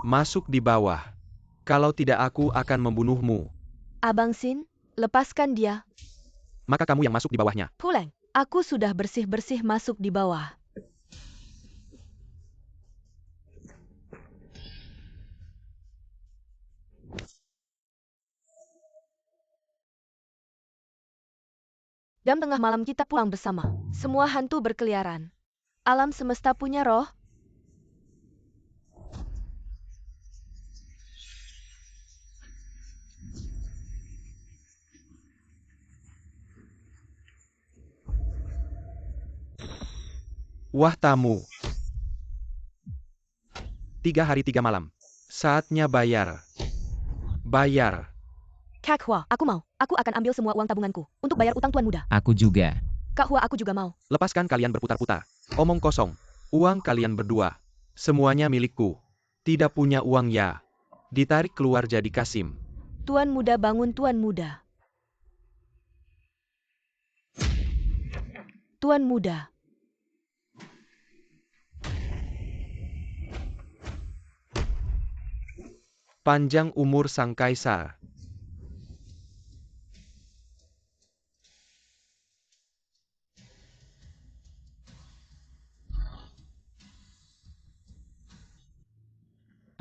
Masuk di bawah. Kalau tidak aku akan membunuhmu. Abang Sin, lepaskan dia. Maka kamu yang masuk di bawahnya. Puleng, aku sudah bersih-bersih masuk di bawah. Jam tengah malam kita pulang bersama. Semua hantu berkeliaran. Alam semesta punya roh. Wah tamu. 3 hari 3 malam. Saatnya bayar. Bayar. Kak Hua, aku mau. Aku akan ambil semua uang tabunganku untuk bayar utang Tuan Muda. Aku juga. Kak Hua, aku juga mau. Lepaskan kalian berputar-putar. Omong kosong. Uang kalian berdua. Semuanya milikku. Tidak punya uang ya. Ditarik keluar jadi Kasim. Tuan Muda bangun Tuan Muda. Tuan Muda. Panjang umur sang kaisar.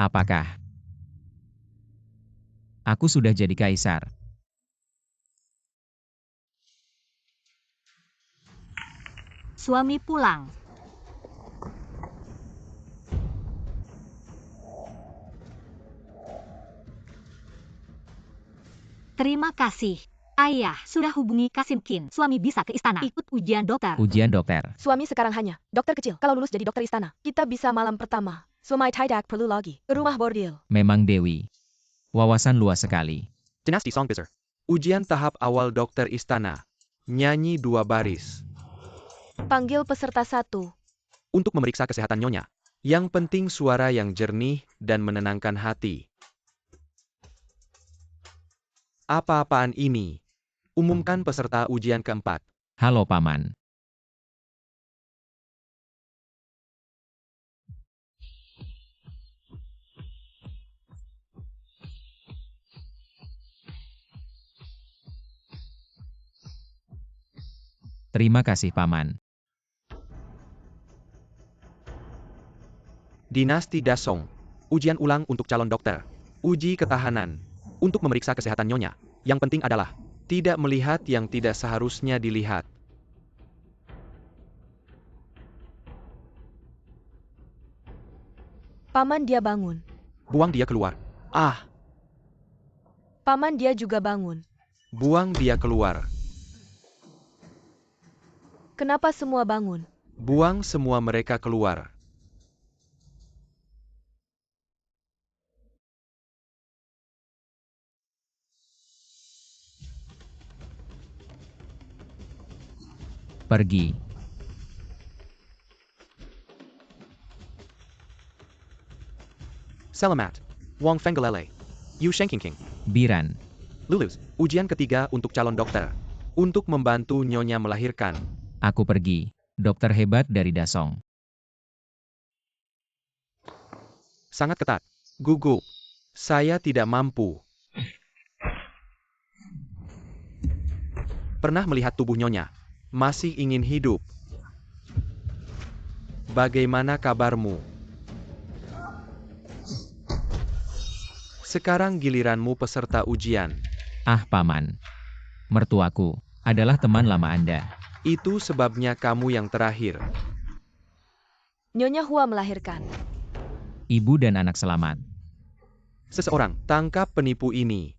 Apakah aku sudah jadi kaisar? Suami pulang. Terima kasih. Ayah sudah hubungi Kasim Kin. Suami bisa ke istana ikut ujian dokter. Ujian dokter. Suami sekarang hanya dokter kecil. Kalau lulus jadi dokter istana, kita bisa malam pertama. Suami tidak perlu lagi ke rumah bordil. Memang Dewi. Wawasan luas sekali. Dynasty Songbizer. Ujian tahap awal dokter istana. Nyanyi 2 baris. Panggil peserta 1. Untuk memeriksa kesehatan nyonya. Yang penting suara yang jernih dan menenangkan hati. Apa-apaan ini? Umumkan peserta ujian keempat. Halo Paman. Terima kasih Paman. Dinasti Dasong. Ujian ulang untuk calon dokter. Uji ketahanan. Untuk memeriksa kesehatan nyonya. Yang penting adalah tidak melihat yang tidak seharusnya dilihat. Paman dia bangun. Buang dia keluar. Ah, Paman dia juga bangun. buang dia keluar. Kenapa semua bangun? Buang semua mereka keluar. Pergi. Selamat. Wong Fenggelele. Yu Shengking. Biran. Lulus. Ujian ketiga untuk calon dokter. Untuk membantu nyonya melahirkan. Aku pergi. Dokter hebat dari Dasong. Sangat ketat. Gugup. Saya tidak mampu. Pernah melihat tubuh nyonya. Masih ingin hidup. Bagaimana kabarmu? Sekarang giliranmu peserta ujian. Ah Paman. Mertuaku adalah teman lama Anda. Itu sebabnya kamu yang terakhir. Nyonya Hua melahirkan. Ibu dan anak selamat. Seseorang, tangkap penipu ini.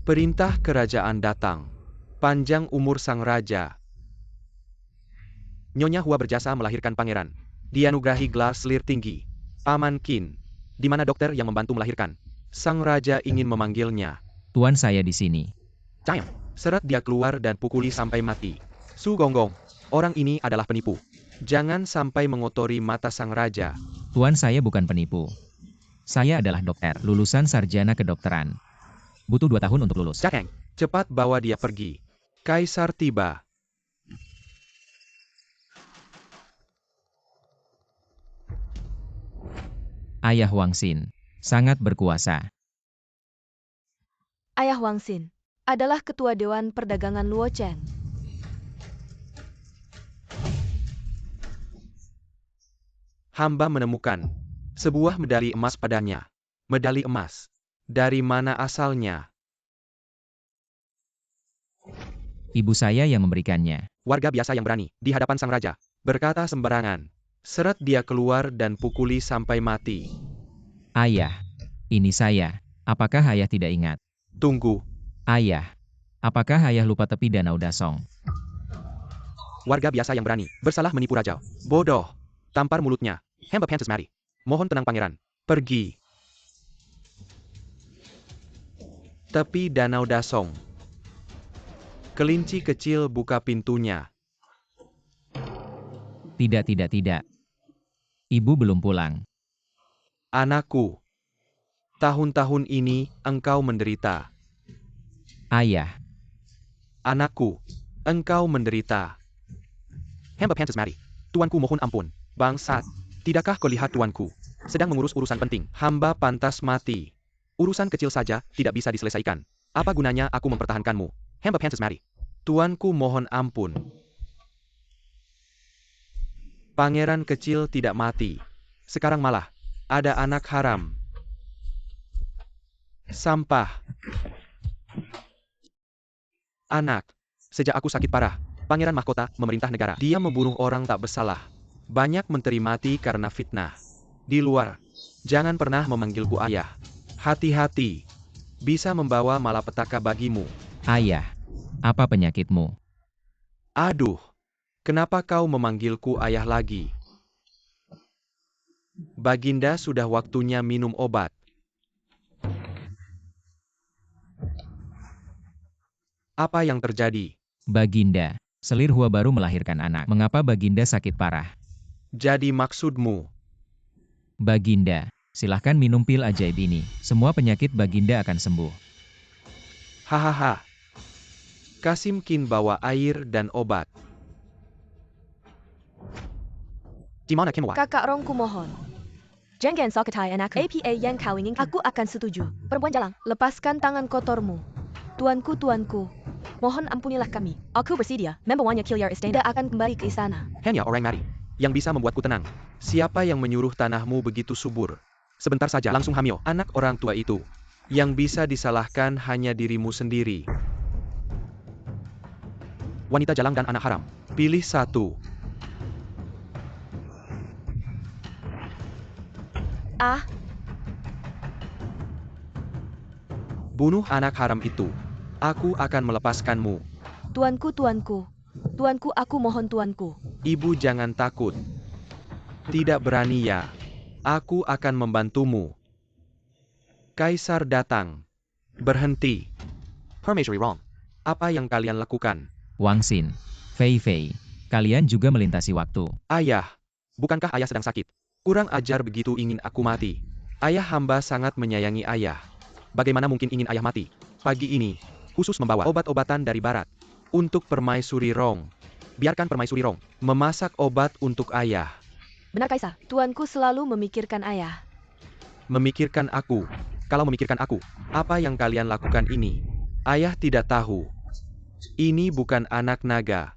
Perintah kerajaan datang. Panjang umur sang raja. Nyonya Hua berjasa melahirkan pangeran. Dianugerahi gelar selir tinggi. Paman Qin. Di mana dokter yang membantu melahirkan? Sang raja ingin memanggilnya. Tuan saya di sini. Cayam. Seret dia keluar dan pukuli sampai mati. Su Gonggong. Orang ini adalah penipu. Jangan sampai mengotori mata sang raja. Tuan saya bukan penipu. Saya adalah dokter, lulusan sarjana kedokteran. Butuh 2 tahun untuk lulus. Cakeng. Cepat bawa dia pergi. Kaisar tiba. Ayah Wang Xin. sangat berkuasa. Ayah Wangxin adalah ketua Dewan Perdagangan Luocheng. Hamba menemukan sebuah medali emas padanya. Medali emas. Dari mana asalnya? Ibu saya yang memberikannya. Warga biasa yang berani, di hadapan sang raja, berkata sembarangan. Seret dia keluar dan pukuli sampai mati. Ayah, ini saya. Apakah ayah tidak ingat? Tunggu, Ayah, apakah ayah lupa tepi Danau Dasong? warga biasa yang berani, bersalah menipu raja. Bodoh. Tampar mulutnya. Hand of Princess Mary. Mohon tenang pangeran. Pergi. Tepi Danau Dasong. Kelinci kecil buka pintunya. Tidak. Ibu belum pulang. Anakku, tahun-tahun ini engkau menderita. Ayah, Anakku, engkau menderita. Hand of Princess Mary. Tuanku mohon ampun. Bangsat, tidakkah kau lihat tuanku sedang mengurus urusan penting? Hamba pantas mati. Urusan kecil saja tidak bisa diselesaikan. Apa gunanya aku mempertahankanmu? Hand of Princess Mary. Tuanku mohon ampun. Pangeran kecil tidak mati. Sekarang malah ada anak haram. Sampah. Anak. Sejak aku sakit parah, pangeran mahkota memerintah negara. Dia membunuh orang tak bersalah. Banyak menteri mati karena fitnah. Di luar, jangan pernah memanggilku ayah. Hati-hati. Bisa membawa malapetaka bagimu. ayah, apa penyakitmu? Aduh. Kenapa kau memanggilku ayah lagi? Baginda sudah waktunya minum obat. Apa yang terjadi? Baginda, Selir Hua baru melahirkan anak. Mengapa Baginda sakit parah? Jadi maksudmu, Baginda, silahkan minum pil ajaib ini. Semua penyakit Baginda akan sembuh. hahaha. Kasim Kin bawa air dan obat. Gimana Kimwa? Kakak Rongku mohon. Jangan sakitai anakku. APA yang kau inginkan. Aku akan setuju. Perempuan jalang, lepaskan tangan kotormu. Tuanku. Mohon ampunilah kami. Aku bersedia membawanya Kilyar Istana. Tidak akan kembali ke istana. Hanya orang mari yang bisa membuatku tenang. Siapa yang menyuruh tanahmu begitu subur? Sebentar saja langsung hamil. Anak orang tua itu. Yang bisa disalahkan hanya dirimu sendiri. Wanita jalang dan anak haram. Pilih satu. Ah, Bunuh anak haram itu. Aku akan melepaskanmu. tuanku. Tuanku, aku mohon tuanku. Ibu jangan takut. Tidak berani ya. Aku akan membantumu. Kaisar datang. Berhenti. Permaisuri wrong. Apa yang kalian lakukan? Wangxin, Fei Fei, kalian juga melintasi waktu. Ayah. Bukankah ayah sedang sakit? Kurang ajar begitu ingin aku mati. Ayah hamba sangat menyayangi ayah. Bagaimana mungkin ingin ayah mati? Pagi ini, khusus membawa obat-obatan dari barat. Untuk Permaisuri Rong. Biarkan Permaisuri Rong memasak obat untuk ayah. Benar Kaisar, tuanku selalu memikirkan ayah. Memikirkan aku. Kalau memikirkan aku, apa yang kalian lakukan ini? Ayah tidak tahu. Ini bukan anak naga.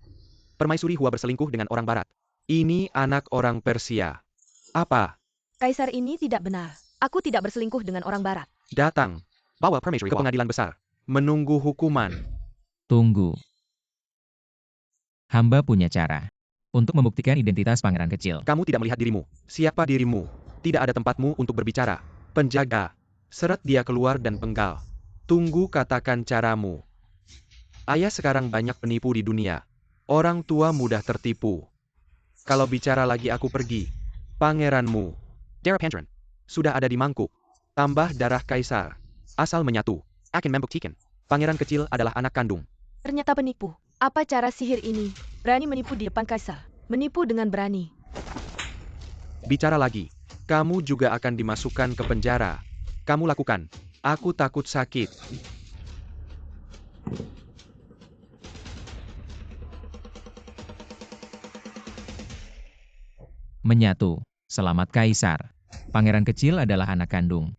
Permaisuri Hua berselingkuh dengan orang barat. Ini anak orang Persia. Apa? Kaisar ini tidak benar. Aku tidak berselingkuh dengan orang barat. Datang. Bawa Permaisuri ke pengadilan besar. Menunggu hukuman. Tunggu. Hamba punya cara untuk membuktikan identitas pangeran kecil. Kamu tidak melihat dirimu. Siapa dirimu? Tidak ada tempatmu untuk berbicara. Penjaga. Seret dia keluar dan penggal. Tunggu katakan caramu. Ayah sekarang banyak penipu di dunia. Orang tua mudah tertipu. Kalau bicara lagi aku pergi. Pangeranmu. Darah Pandren. Sudah ada di mangkuk. Tambah darah kaisar. Asal menyatu. Akan membuktikan. Pangeran kecil adalah anak kandung. Ternyata penipu. Apa cara sihir ini? Berani menipu di depan Kaisar. Menipu dengan berani. Bicara lagi. Kamu juga akan dimasukkan ke penjara. Kamu lakukan. Aku takut sakit. Menyatu. Selamat Kaisar. Pangeran kecil adalah anak kandung.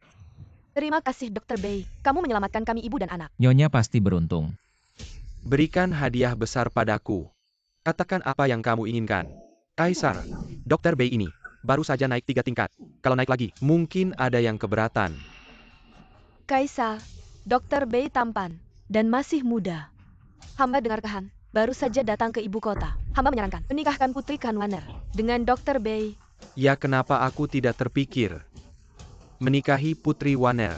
Terima kasih Dr. Bei. Kamu menyelamatkan kami ibu dan anak. Nyonya pasti beruntung. Berikan hadiah besar padaku. Katakan apa yang kamu inginkan. Kaisar, Dr. Bei ini baru saja naik 3 tingkat. Kalau naik lagi, mungkin ada yang keberatan. Kaisar, Dr. Bei tampan dan masih muda. Hamba dengar Khan baru saja datang ke ibu kota. Hamba menyarankan menikahkan putri Khan Wanner dengan Dr. Bei. Ya, kenapa aku tidak terpikir menikahi Putri Wanner?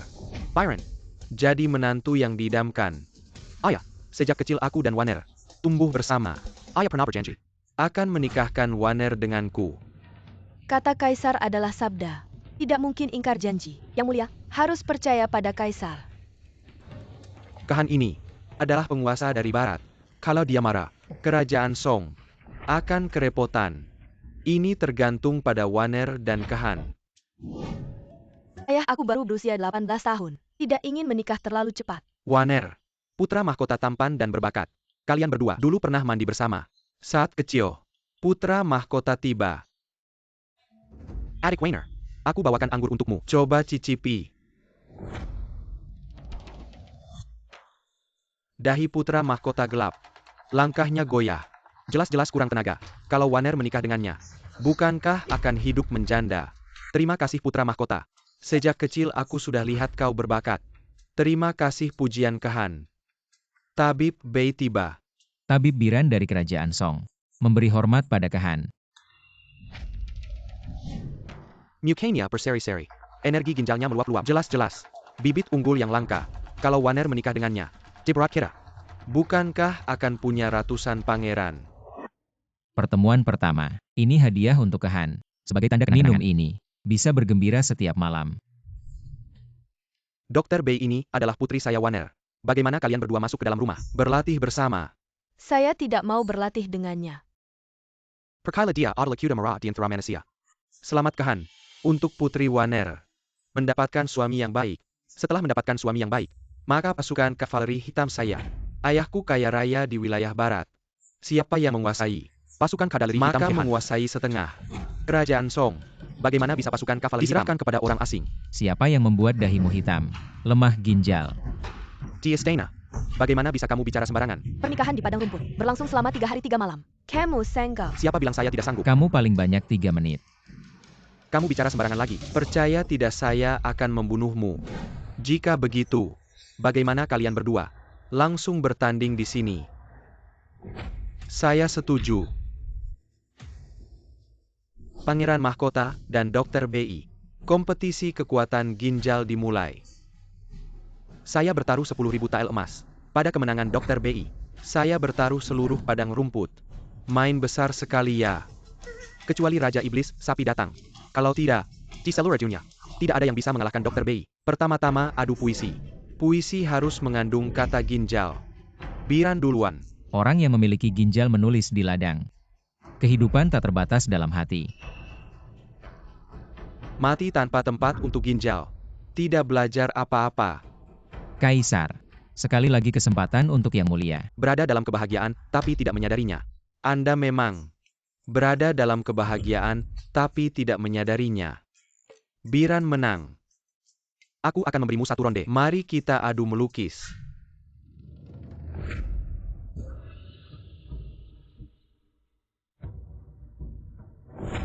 Byron, jadi menantu yang diidamkan. Ayah, sejak kecil aku dan Wanner tumbuh bersama. Ayah pernah berjanji akan menikahkan Wanner denganku. Kata Kaisar adalah sabda. Tidak mungkin ingkar janji. Yang mulia, harus percaya pada Kaisar. Khan ini adalah penguasa dari barat. Kalau dia marah, kerajaan Song akan kerepotan. Ini tergantung pada Wanner dan Khan. Ayah, aku baru berusia 18 tahun. Tidak ingin menikah terlalu cepat. Wanner, putra mahkota tampan dan berbakat. Kalian berdua dulu pernah mandi bersama. Saat kecil, putra mahkota tiba. Adik Wanner, aku bawakan anggur untukmu. Coba cicipi. Dahi putra mahkota gelap. Langkahnya goyah. Jelas-jelas kurang tenaga. Kalau Wanner menikah dengannya, bukankah akan hidup menjanda? Terima kasih putra mahkota. Sejak kecil aku sudah lihat kau berbakat. Terima kasih pujian Khan. Tabib Bei tiba. Tabib Biran dari kerajaan Song memberi hormat pada Khan. Mukanya berseri-seri. Energi ginjalnya meluap-luap. Jelas-jelas. Bibit unggul yang langka. Kalau Wanner menikah dengannya, kira-kira, bukankah akan punya ratusan pangeran? Pertemuan pertama. Ini hadiah untuk Khan. Sebagai tanda minum ini bisa bergembira setiap malam. Dr. Bei ini adalah putri saya Wanner. Bagaimana kalian berdua masuk ke dalam rumah? Berlatih bersama. Saya tidak mau berlatih dengannya. Perkala dia adalah kuda merah di antara manusia. Selamat Khan. Untuk Putri Wanner mendapatkan suami yang baik. Setelah mendapatkan suami yang baik, maka pasukan kavaleri hitam saya. Ayahku kaya raya di wilayah barat. Siapa yang menguasai? Pasukan kavaleri hitam maka menguasai setengah kerajaan Song. Bagaimana bisa pasukan kavaleri diserahkan kepada orang asing? Siapa yang membuat dahimu hitam? Lemah ginjal. Di istana. Bagaimana bisa kamu bicara sembarangan? Pernikahan di padang rumput berlangsung selama 3 hari 3 malam. Kamu sanggup. Siapa bilang saya tidak sanggup? Kamu paling banyak 3 menit. Kamu bicara sembarangan lagi. Percaya tidak, saya akan membunuhmu. Jika begitu, bagaimana kalian berdua langsung bertanding di sini? Saya setuju. Pangeran Mahkota dan Dr. Bei. Kompetisi kekuatan ginjal dimulai. Saya bertaruh 10.000 tael emas. Pada kemenangan Dr. Bei, saya bertaruh seluruh padang rumput. Main besar sekali ya. Kecuali Raja Iblis, sapi datang. Kalau tidak, di seluruh dunia, tidak ada yang bisa mengalahkan Dr. Bei. Pertama-tama adu puisi. Puisi harus mengandung kata ginjal. Biran duluan. Orang yang memiliki ginjal menulis di ladang. Kehidupan tak terbatas dalam hati. Mati tanpa tempat untuk ginjal. Tidak belajar apa-apa. Kaisar. Sekali lagi kesempatan untuk yang mulia. Berada dalam kebahagiaan, tapi tidak menyadarinya. Anda memang berada dalam kebahagiaan, tapi tidak menyadarinya. Biran menang. Aku akan memberimu 1 ronde. Mari kita adu melukis.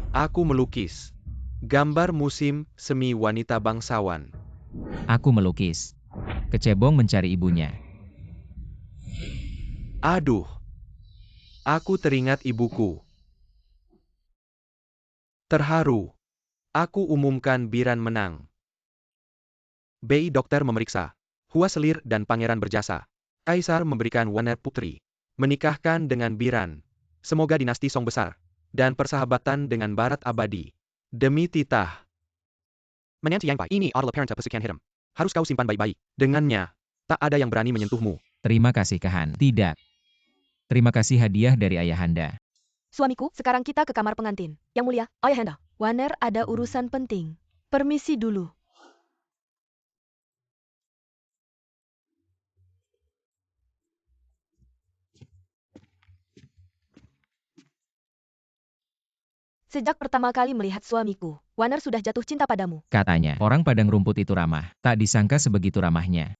Aku melukis. Gambar musim semi wanita bangsawan. Aku melukis. Kecebong mencari ibunya. Aduh. Aku teringat ibuku. Terharu. Aku umumkan Biran menang. Bei dokter memeriksa. Hua selir dan pangeran berjasa. Kaisar memberikan Wanner putri. Menikahkan dengan Biran. Semoga dinasti Song besar. Dan persahabatan dengan barat abadi. Demi titah. Menantu yang baik ini adalah parenta pesukian hitam. Harus kau simpan baik-baik. Dengannya, tak ada yang berani menyentuhmu. Terima kasih Khan. Tidak. Terima kasih hadiah dari ayahanda. Suamiku, sekarang kita ke kamar pengantin. Yang mulia, ayahanda. Wanner ada urusan penting. Permisi dulu. Sejak pertama kali melihat suamiku, Warner sudah jatuh cinta padamu. Katanya, orang padang rumput itu ramah. Tak disangka sebegitu ramahnya.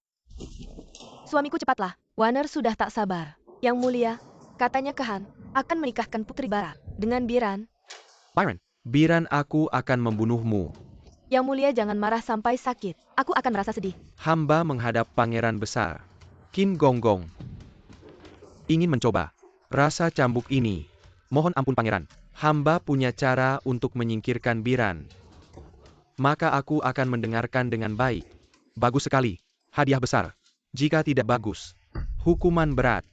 Suamiku cepatlah. Warner sudah tak sabar. Yang mulia, katanya Kehan akan menikahkan Putri Barat dengan Biran. Byron, Biran aku akan membunuhmu. Yang mulia jangan marah sampai sakit. Aku akan merasa sedih. Hamba menghadap pangeran besar. Qin Gonggong. Ingin mencoba rasa cambuk ini. Mohon ampun pangeran. Hamba punya cara untuk menyingkirkan Biran. Maka aku akan mendengarkan dengan baik. Bagus sekali. Hadiah besar. Jika tidak bagus, hukuman berat.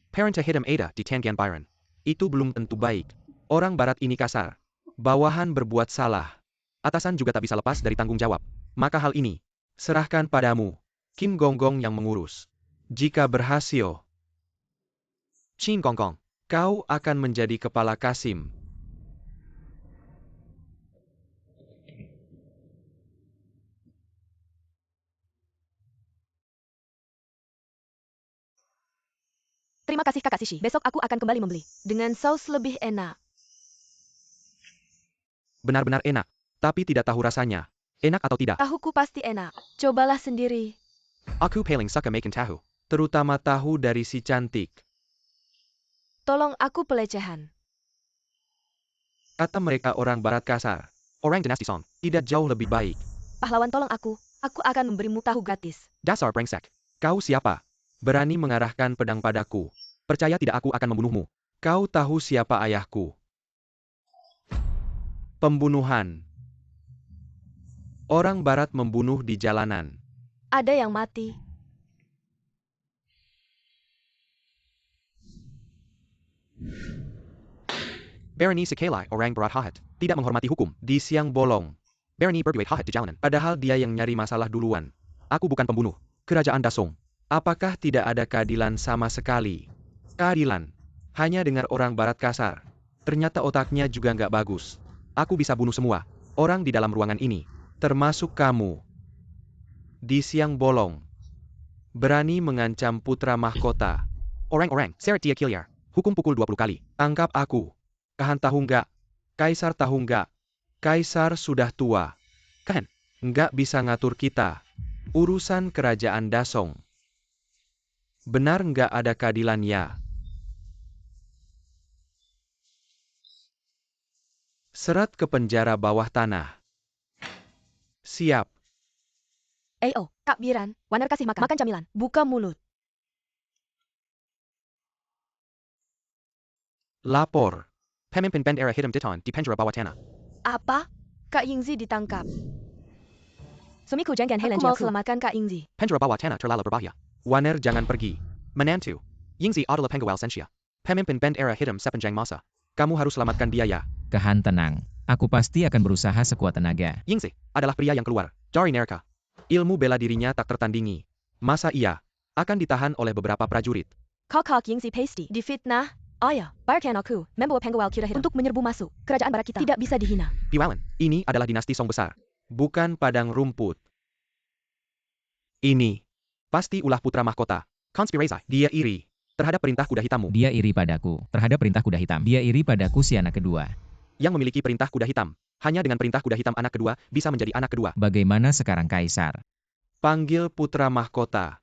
Parenta Hidam Ada di Tangian Byron. Itu belum tentu baik. Orang barat ini kasar. Bawahan berbuat salah. Atasan juga tak bisa lepas dari tanggung jawab. Maka hal ini, serahkan padamu. Qin Gonggong yang mengurus. Jika berhasil, Qin Gonggong, kau akan menjadi kepala Kasim. Terima kasih Kakak Sishi. Besok aku akan kembali membeli. Dengan saus lebih enak. Benar-benar enak, tapi tidak tahu rasanya. Enak atau tidak? Tahuku pasti enak. Cobalah sendiri. Aku paling suka makan tahu. Terutama tahu dari si cantik. Tolong aku pelecehan. Kata mereka orang barat kasar. Orang dinasti Song, tidak jauh lebih baik. Pahlawan tolong aku. Aku akan memberimu tahu gratis. Dasar brengsek. Kau siapa? Berani mengarahkan pedang padaku. Percaya tidak aku akan membunuhmu. Kau tahu siapa ayahku? Pembunuhan. Orang barat membunuh di jalanan. Ada yang mati. Berani Sekelai orang berat hahat. Tidak menghormati hukum. Di siang bolong. Berani berduit hahat di jalanan. Padahal dia yang nyari masalah duluan. Aku bukan pembunuh. Kerajaan Dasong. Apakah tidak ada keadilan sama sekali? Keadilan. Hanya dengar orang barat kasar. Ternyata otaknya juga nggak bagus. Aku bisa bunuh semua orang di dalam ruangan ini. Termasuk kamu. Di siang bolong. Berani mengancam putra mahkota. Orang-orang, seret dia Kilyar. Hukum pukul 20 kali. Tangkap aku. Kahan tahu nggak? Kaisar tahu nggak? Kaisar sudah tua. Kahan, nggak bisa ngatur kita. Urusan kerajaan Dasong. Benar nggak ada keadilan ya? Seret ke penjara bawah tanah. Siap. Kak Biran, Warner kasih makan. Makan camilan. Buka mulut. Lapor. Pemimpin band era Hidam Diton di penjara bawah tanah. Apa? Kak Yingzi ditangkap. Suamiku jangan Aku mau selamatkan Kak Yingzi. Penjara bawah tanah terlalu berbahaya. Waner jangan pergi. Menantu. Yingzi adalah pengawal Sensia. Pemimpin band era Hidam sepanjang masa. Kamu harus selamatkan dia ya. Kehan tenang. Aku pasti akan berusaha sekuat tenaga. Yingzi adalah pria yang keluar dari neraka. Ilmu bela dirinya tak tertandingi. Masa ia akan ditahan oleh beberapa prajurit? Kak Yingzi pasti difitnah. Ayah, biarkan aku membawa pengawal Kira Hidam untuk menyerbu masuk. Kerajaan barat kita tidak bisa dihina. Biwalan, ini adalah dinasti Song besar. Bukan padang rumput. Ini pasti ulah putra mahkota. Konspirasi. Dia iri terhadap perintah kuda hitammu. Dia iri padaku, terhadap perintah kuda hitam. Dia iri padaku si anak kedua. Yang memiliki perintah kuda hitam. Hanya dengan perintah kuda hitam anak kedua bisa menjadi anak kedua. Bagaimana sekarang Kaisar? Panggil putra mahkota.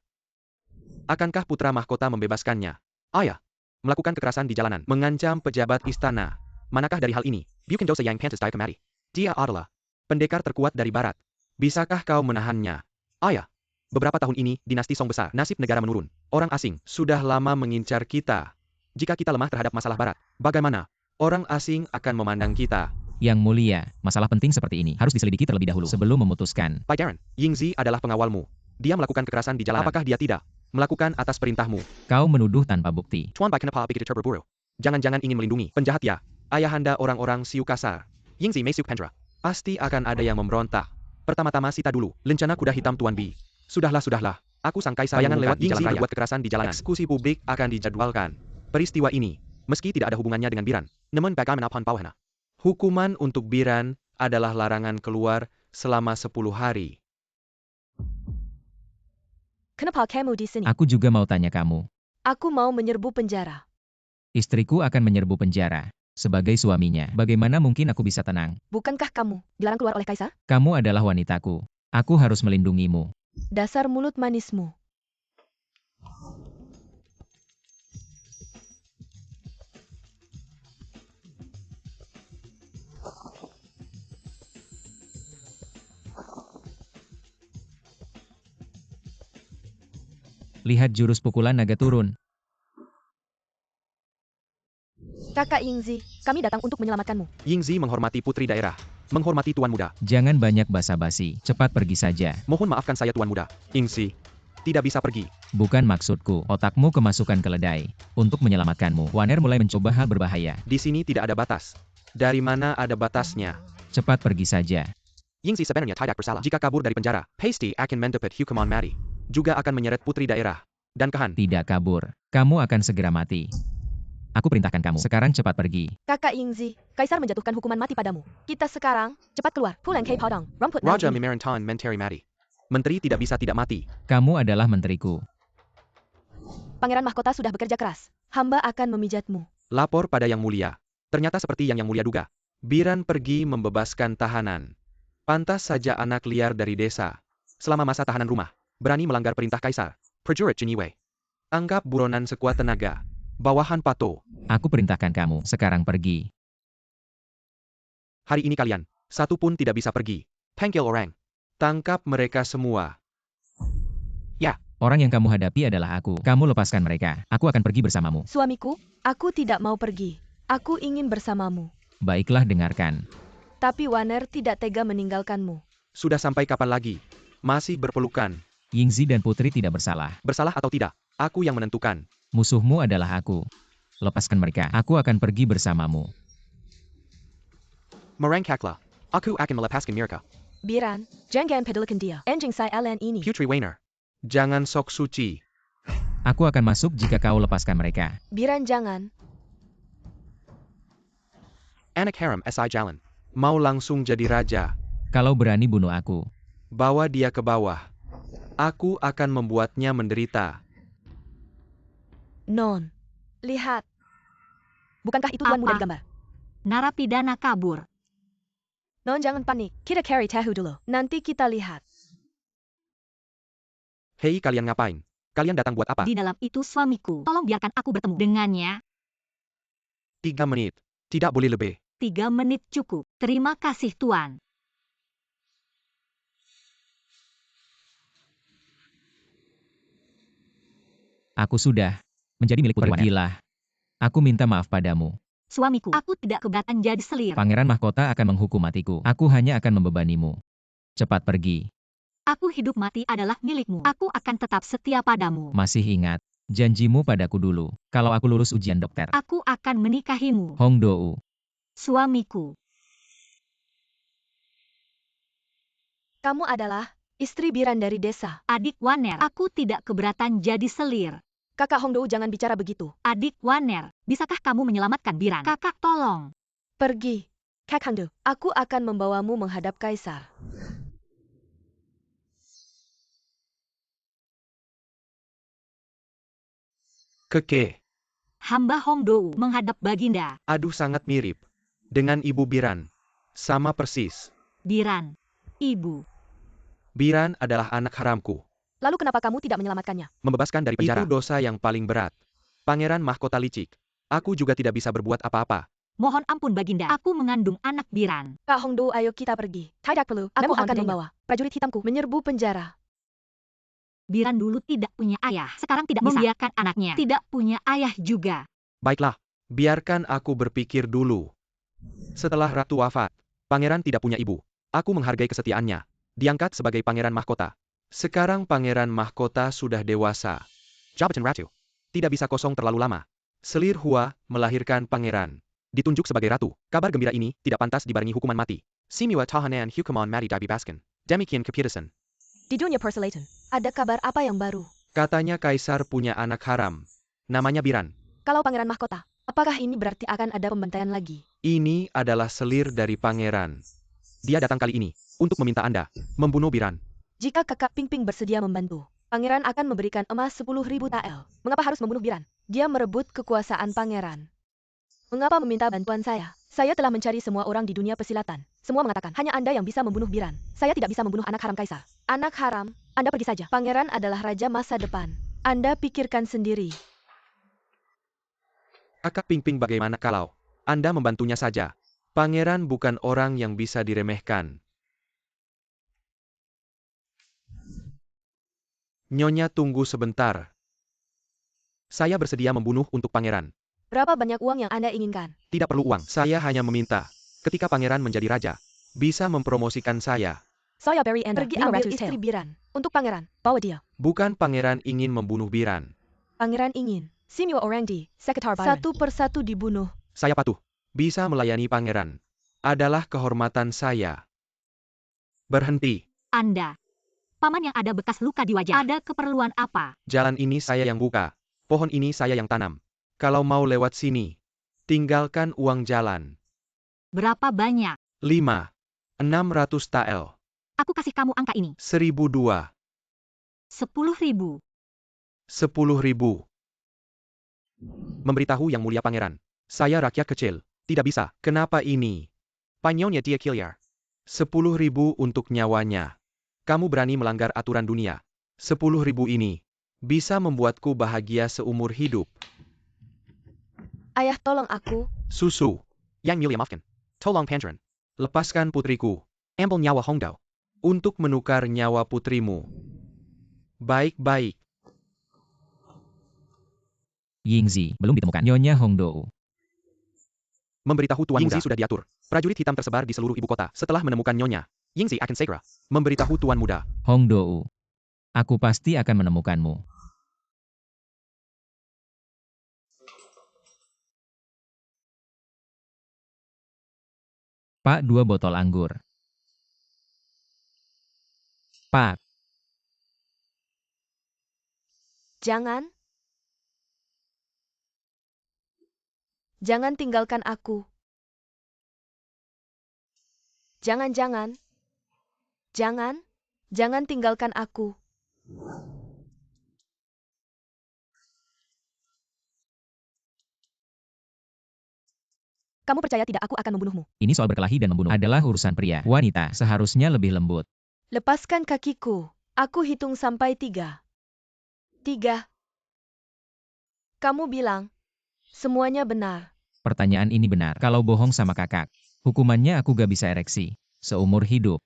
Akankah putra mahkota membebaskannya? Ayah. Melakukan kekerasan di jalanan. Mengancam pejabat istana. Manakah dari hal ini? Bukan dosa yang pantas dihukum. Dia adalah pendekar terkuat dari barat. Bisakah kau menahannya? Ayah. Beberapa tahun ini, dinasti Song besar. Nasib negara menurun. Orang asing sudah lama mengincar kita. Jika kita lemah terhadap masalah barat, bagaimana? Orang asing akan memandang kita. Yang mulia, masalah penting seperti ini harus diselidiki terlebih dahulu sebelum memutuskan. Pai Darren, Yingzi adalah pengawalmu. Dia melakukan kekerasan di jalanan. Apakah dia tidak melakukan atas perintahmu? Kau menuduh tanpa bukti. Tuan Pai kenapa begitu terburu-buru? Jangan-jangan ingin melindungi penjahat ya? Ayahanda orang-orang siu kasar. Yingzi Meisuk Pendra. Pasti akan ada yang memberontak. Pertama-tama sita dulu. Lencana kuda hitam Tuan B. Sudahlah. Aku sang kaisar. Bayangan lewat di jalan raya. Berbuat kekerasan di jalanan. Eksekusi publik akan dijadwalkan. Peristiwa ini, meski tidak ada hubungannya dengan Biran, namun bagaimanapun bawahnya. Hukuman untuk Biran adalah larangan keluar selama 10 hari. Kenapa kamu di sini? Aku juga mau tanya kamu. Aku mau menyerbu penjara. Istriku akan menyerbu penjara. Sebagai suaminya, bagaimana mungkin aku bisa tenang? Bukankah kamu dilarang keluar oleh kaisar? Kamu adalah wanitaku. Aku harus melindungimu. Dasar mulut manismu. Lihat jurus pukulan naga turun. Kakak Yingzi, kami datang untuk menyelamatkanmu. Yingzi menghormati putri daerah. Menghormati tuan muda. Jangan banyak basa-basi. Cepat pergi saja. Mohon maafkan saya tuan muda. Yingzi. Tidak bisa pergi. Bukan maksudku. Otakmu kemasukan keledai. Untuk menyelamatkanmu, Waner mulai mencoba hal berbahaya. Di sini tidak ada batas. Dari mana ada batasnya? Cepat pergi saja. Yingzi sebenarnya tidak bersalah. Jika kabur dari penjara, Hasty akan mendapat hukuman mati. Juga akan menyeret putri daerah. Dan Kehan. Tidak kabur. Kamu akan segera mati. Aku perintahkan kamu. Sekarang cepat pergi. Kakak Yingzi, kaisar menjatuhkan hukuman mati padamu. Kita sekarang, cepat keluar. Pulang ke Padang, rumput Raja nanti. Memerantan Menteri mati. Menteri tidak bisa tidak mati. Kamu adalah menteriku. Pangeran Mahkota sudah bekerja keras. Hamba akan memijatmu. Lapor pada Yang Mulia. Ternyata seperti yang Mulia duga. Biran pergi membebaskan tahanan. Pantas saja anak liar dari desa. Selama masa tahanan rumah. Berani melanggar perintah kaisar. Prajurit Jiniwei. Anggap buronan sekuat tenaga. Bawahan Pato. Aku perintahkan kamu. Sekarang pergi. Hari ini kalian. Satu pun tidak bisa pergi. Panggil orang. Tangkap mereka semua. Orang yang kamu hadapi adalah aku. Kamu lepaskan mereka. Aku akan pergi bersamamu. Suamiku, aku tidak mau pergi. Aku ingin bersamamu. Baiklah, dengarkan. Tapi Waner tidak tega meninggalkanmu. Sudah sampai kapan lagi? Masih berpelukan. Yingzi dan Putri tidak bersalah. Bersalah atau tidak? Aku yang menentukan. Musuhmu adalah aku. Lepaskan mereka. Aku akan pergi bersamamu. Merangkaklah. Aku akan melepaskan mereka. Biran, jangan pedulkan dia. Anjing saya ini. Putri Wainer. Jangan sok suci. Aku akan masuk jika kau lepaskan mereka. Biran jangan. Anak harem SI Jalan. Mau langsung jadi raja. Kalau berani bunuh aku. Bawa dia ke bawah. Aku akan membuatnya menderita. Non. Lihat. Bukankah itu tuan muda Apa? di gambar? Narapidana kabur. Non jangan panik. Kita carry tahu dulu. Nanti kita lihat. Hei kalian ngapain? Kalian datang buat apa? Di dalam itu suamiku. Tolong biarkan aku bertemu dengannya. 3 menit. Tidak boleh lebih. 3 menit cukup. Terima kasih Tuan. Aku sudah menjadi milik Putri Waner. Pergilah. Aku minta maaf padamu. Suamiku, aku tidak keberatan jadi selir. Pangeran Mahkota akan menghukum matiku. Aku hanya akan membebanimu. Cepat pergi. Aku hidup mati adalah milikmu. Aku akan tetap setia padamu. Masih ingat janjimu padaku dulu. Kalau aku lulus ujian dokter. Aku akan menikahimu. Hong Dou. Suamiku. Kamu adalah istri Biran dari desa. Adik Waner, aku tidak keberatan jadi selir. Kakak Hongdou jangan bicara begitu. Adik Waner, bisakah kamu menyelamatkan Biran? Kakak tolong. Pergi. Kak Hongdou, aku akan membawamu menghadap kaisar. Keke. Hamba Hongdou menghadap Baginda. Aduh sangat mirip. Dengan Ibu Biran. Sama persis. Biran. Ibu. Biran adalah anak haramku. Lalu kenapa kamu tidak menyelamatkannya? Membebaskan dari penjara. Itu dosa yang paling berat. Pangeran Mahkota licik. Aku juga tidak bisa berbuat apa-apa. Mohon ampun Baginda, aku mengandung anak Biran. Kak Hongdou, ayo kita pergi. Tidak perlu, aku akan membawa prajurit hitamku menyerbu penjara. Biran dulu tidak punya ayah, sekarang tidak membiarkan anaknya. Tidak punya ayah juga. Baiklah, biarkan aku berpikir dulu. Setelah Ratu wafat, Pangeran tidak punya ibu. Aku menghargai kesetiaannya. Diangkat sebagai Pangeran Mahkota. Sekarang Pangeran Mahkota sudah dewasa. Jabatan Ratu. Tidak bisa kosong terlalu lama. Selir Hua melahirkan Pangeran. Ditunjuk sebagai Ratu. Kabar gembira ini tidak pantas dibarengi hukuman mati. Simiwa tahanan hukuman mati dibebaskan. Demikian keputusan. Di dunia persilatan, ada kabar apa yang baru? Katanya Kaisar punya anak haram. Namanya Biran. Kalau Pangeran Mahkota, apakah ini berarti akan ada pembantaian lagi? Ini adalah selir dari Pangeran. Dia datang kali ini untuk meminta Anda membunuh Biran. Jika kakak Pingping bersedia membantu, Pangeran akan memberikan emas 10.000 tael. Mengapa harus membunuh Biran? Dia merebut kekuasaan Pangeran. Mengapa meminta bantuan saya? Saya telah mencari semua orang di dunia persilatan. Semua mengatakan, hanya Anda yang bisa membunuh Biran. Saya tidak bisa membunuh anak haram kaisar. Anak haram? Anda pergi saja. Pangeran adalah raja masa depan. Anda pikirkan sendiri. Kakak Ping Ping, bagaimana kalau Anda membantunya saja? Pangeran bukan orang yang bisa diremehkan. Nyonya, tunggu sebentar. Saya bersedia membunuh untuk pangeran. Berapa banyak uang yang Anda inginkan? Tidak perlu uang, saya hanya meminta. Ketika pangeran menjadi raja, bisa mempromosikan saya. Saya beri Anda pergi ambil istri Biran. Untuk pangeran, bawa dia. Bukan pangeran ingin membunuh Biran. Pangeran ingin. Semua orang di Sekitar Byron satu persatu dibunuh. Saya patuh. Bisa melayani pangeran. Adalah kehormatan saya. Berhenti. Anda. Paman yang ada bekas luka di wajah. Ada keperluan apa? Jalan ini saya yang buka. Pohon ini saya yang tanam. Kalau mau lewat sini, tinggalkan uang jalan. Berapa banyak? 5. 600 tael. Aku kasih kamu angka ini. 1002. 10.000. 10.000. Memberitahu yang mulia pangeran. Saya rakyat kecil. Tidak bisa. Kenapa ini? Panyonya dia Kiliar. 10.000 untuk nyawanya. Kamu berani melanggar aturan dunia. 10.000 ini bisa membuatku bahagia seumur hidup. Ayah, tolong aku. Susu. Yang mulia maafkan. Tolong pangeran. Lepaskan putriku. Ambil nyawa Hongdao. Untuk menukar nyawa putrimu. Baik-baik. Yingzi belum ditemukan. Nyonya Hongdou. Memberitahu Tuan Muda sudah diatur. Prajurit hitam tersebar di seluruh ibu kota. Setelah menemukan Nyonya, Yingzi akan segera memberitahu Tuan Muda. Hongdou. Aku pasti akan menemukanmu. Pak, 2 botol anggur. Pak. Jangan. Jangan tinggalkan aku. Jangan. Jangan tinggalkan aku. Kamu percaya tidak aku akan membunuhmu? Ini soal berkelahi dan membunuh adalah urusan pria. Wanita seharusnya lebih lembut. Lepaskan kakiku. Aku hitung sampai 3. 3. Kamu bilang, semuanya benar. Pertanyaan ini benar. Kalau bohong sama kakak, hukumannya aku gak bisa ereksi. Seumur hidup.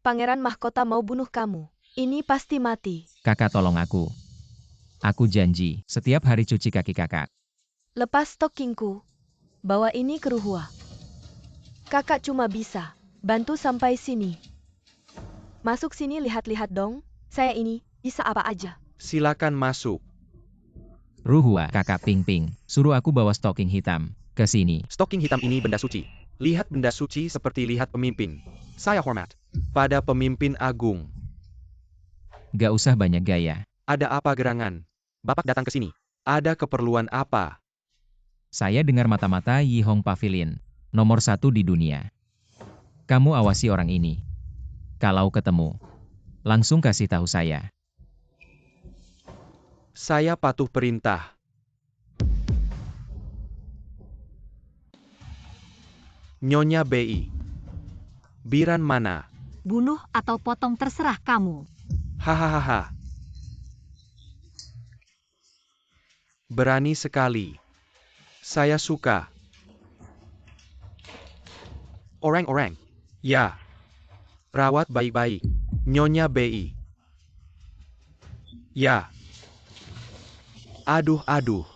Pangeran mahkota mau bunuh kamu. Ini pasti mati. Kakak tolong aku. Aku janji, setiap hari cuci kaki kakak. Lepas stockingku. Bawa ini ke Ruhua. Kakak cuma bisa bantu sampai sini. Masuk sini, lihat-lihat dong. Saya ini bisa apa aja. Silakan masuk. Ruhua, kakak Ping Ping, suruh aku bawa stocking hitam ke sini. Stocking hitam ini benda suci. Lihat benda suci seperti lihat pemimpin. Saya hormat pada pemimpin agung. Gak usah banyak gaya. Ada apa gerangan? Bapak datang ke sini. Ada keperluan apa? Saya dengar mata-mata Yi Hong Pavilion, nomor 1 di dunia. Kamu awasi orang ini. Kalau ketemu, langsung kasih tahu saya. Saya patuh perintah. Nyonya Bei. Biran mana? Bunuh atau potong terserah kamu. Hahaha. Berani sekali. Saya suka. Orang-orang. Ya. Rawat baik-baik. Nyonya Bei. Ya. Aduh.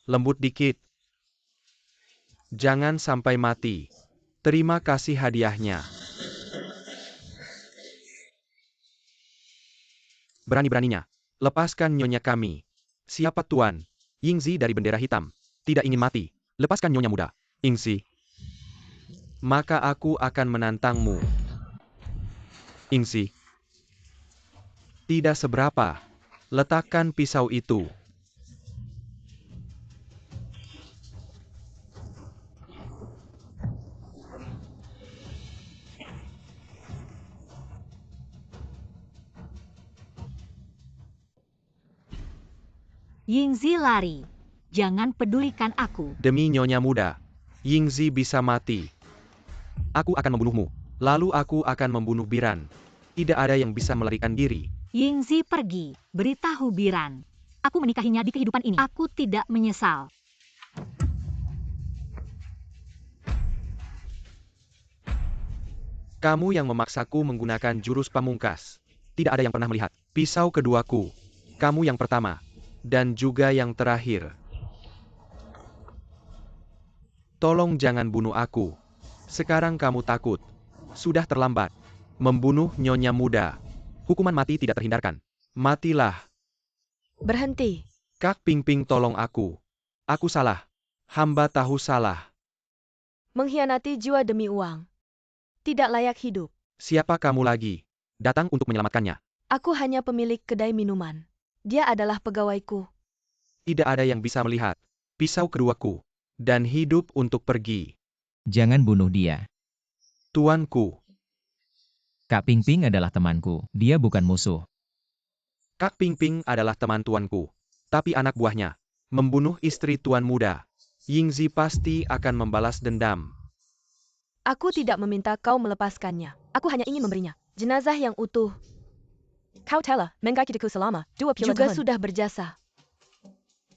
Lembut dikit. Jangan sampai mati. Terima kasih hadiahnya. Berani-beraninya. Lepaskan nyonya kami. Siapa tuan? Yingzi dari bendera hitam. Tidak ingin mati. Lepaskan nyonya muda. Yingzi. Maka aku akan menantangmu. Yingzi. Tidak seberapa. Letakkan pisau itu. Yingzi lari. Jangan pedulikan aku. Demi Nyonya Muda, Yingzi bisa mati. Aku akan membunuhmu. Lalu aku akan membunuh Biran. Tidak ada yang bisa melarikan diri. Yingzi pergi. Beritahu Biran. Aku menikahinya di kehidupan ini. Aku tidak menyesal. Kamu yang memaksaku menggunakan jurus pamungkas. Tidak ada yang pernah melihat. Pisau keduaku. Kamu yang pertama. Dan juga yang terakhir. Tolong jangan bunuh aku. Sekarang kamu takut. Sudah terlambat. Membunuh Nyonya Muda. Hukuman mati tidak terhindarkan. Matilah. Berhenti. Kak Ping Ping, tolong aku. Aku salah. Hamba tahu salah. Mengkhianati jiwa demi uang. Tidak layak hidup. Siapa kamu lagi? Datang untuk menyelamatkannya. Aku hanya pemilik kedai minuman. Dia adalah pegawaiku. Tidak ada yang bisa melihat. Pisau keduaku. Dan hidup untuk pergi. Jangan bunuh dia. Tuanku. Kak Ping Ping adalah temanku. Dia bukan musuh. Kak Ping Ping adalah teman tuanku. Tapi anak buahnya. Membunuh istri tuan muda. Yingzi pasti akan membalas dendam. Aku tidak meminta kau melepaskannya. Aku hanya ingin memberinya jenazah yang utuh. Kau telah menggakiku selama 2 juga tahun. Sudah berjasa.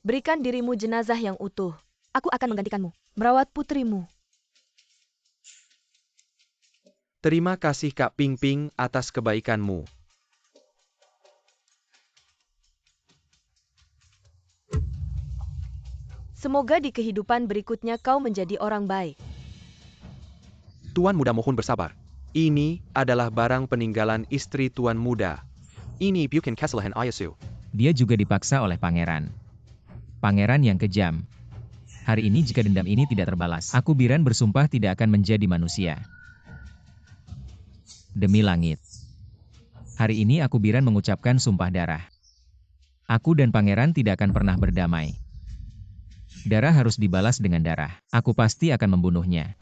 Berikan dirimu jenazah yang utuh. Aku akan menggantikanmu. Merawat putrimu. Terima kasih Kak Ping Ping atas kebaikanmu. Semoga di kehidupan berikutnya kau menjadi orang baik. Tuan muda mohon bersabar. Ini adalah barang peninggalan istri tuan muda. Ini Bukan Kesalahan Ayasu. Dia juga dipaksa oleh pangeran. Pangeran yang kejam. Hari ini jika dendam ini tidak terbalas, aku Biran bersumpah tidak akan menjadi manusia. Demi langit. Hari ini aku Biran mengucapkan sumpah darah. Aku dan pangeran tidak akan pernah berdamai. Darah harus dibalas dengan darah. Aku pasti akan membunuhnya.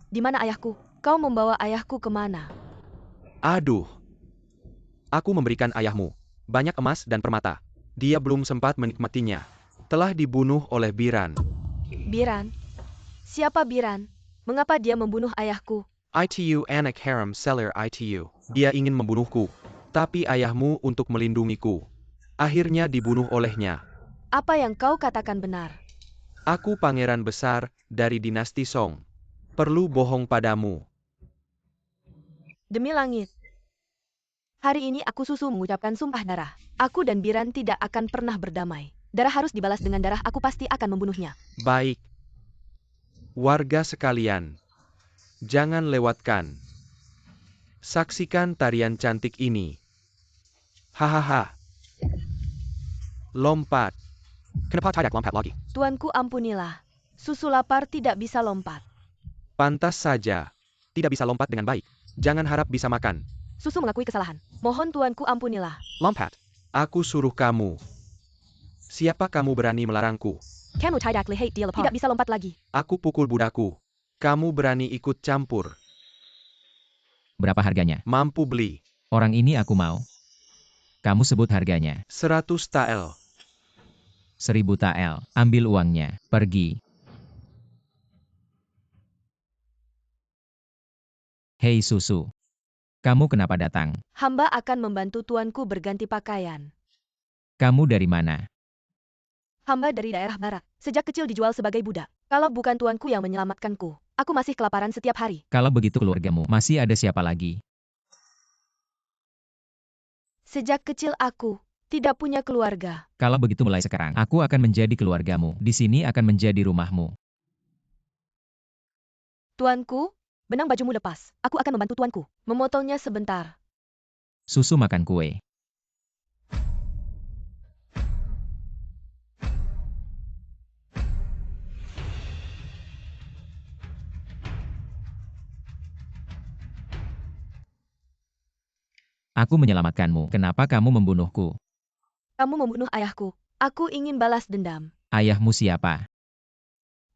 Di mana ayahku? Kau membawa ayahku kemana? Aduh. Aku memberikan ayahmu banyak emas dan permata. Dia belum sempat menikmatinya. Telah dibunuh oleh Biran. Biran? Siapa Biran? Mengapa dia membunuh ayahku? ITU anak harem seller ITU. Dia ingin membunuhku. Tapi ayahmu untuk melindungiku. Akhirnya dibunuh olehnya. Apa yang kau katakan benar? Aku pangeran besar dari dinasti Song. Perlu bohong padamu. Demi langit. Hari ini aku susu mengucapkan sumpah darah. Aku dan Biran tidak akan pernah berdamai. Darah harus dibalas dengan darah, aku pasti akan membunuhnya. Baik. Warga sekalian. Jangan lewatkan. Saksikan tarian cantik ini. Hahaha. Lompat. Kenapa tidak lompat lagi? Tuanku ampunilah. Susu lapar tidak bisa lompat. Pantas saja. Tidak bisa lompat dengan baik. Jangan harap bisa makan. Susu mengakui kesalahan. Mohon tuanku ampunilah. Lompat. Aku suruh kamu. Siapa kamu berani melarangku? Kamu tidak lihat dia lepas. Tidak bisa lompat lagi. Aku pukul budaku. Kamu berani ikut campur. Berapa harganya? Mampu beli. Orang ini aku mau. Kamu sebut harganya. 100 tael. 1000 tael. Ambil uangnya. Pergi. Hei susu. Kamu kenapa datang? Hamba akan membantu tuanku berganti pakaian. Kamu dari mana? Hamba dari daerah barat. Sejak kecil dijual sebagai budak. Kalau bukan tuanku yang menyelamatkanku, aku masih kelaparan setiap hari. Kalau begitu keluargamu, masih ada siapa lagi? Sejak kecil aku tidak punya keluarga. Kalau begitu mulai sekarang, aku akan menjadi keluargamu. Di sini akan menjadi rumahmu. Tuanku, benang bajumu lepas. Aku akan membantu tuanku memotongnya sebentar. Susu makan kue. Aku menyelamatkanmu. Kenapa kamu membunuhku? Kamu membunuh ayahku. Aku ingin balas dendam. Ayahmu siapa?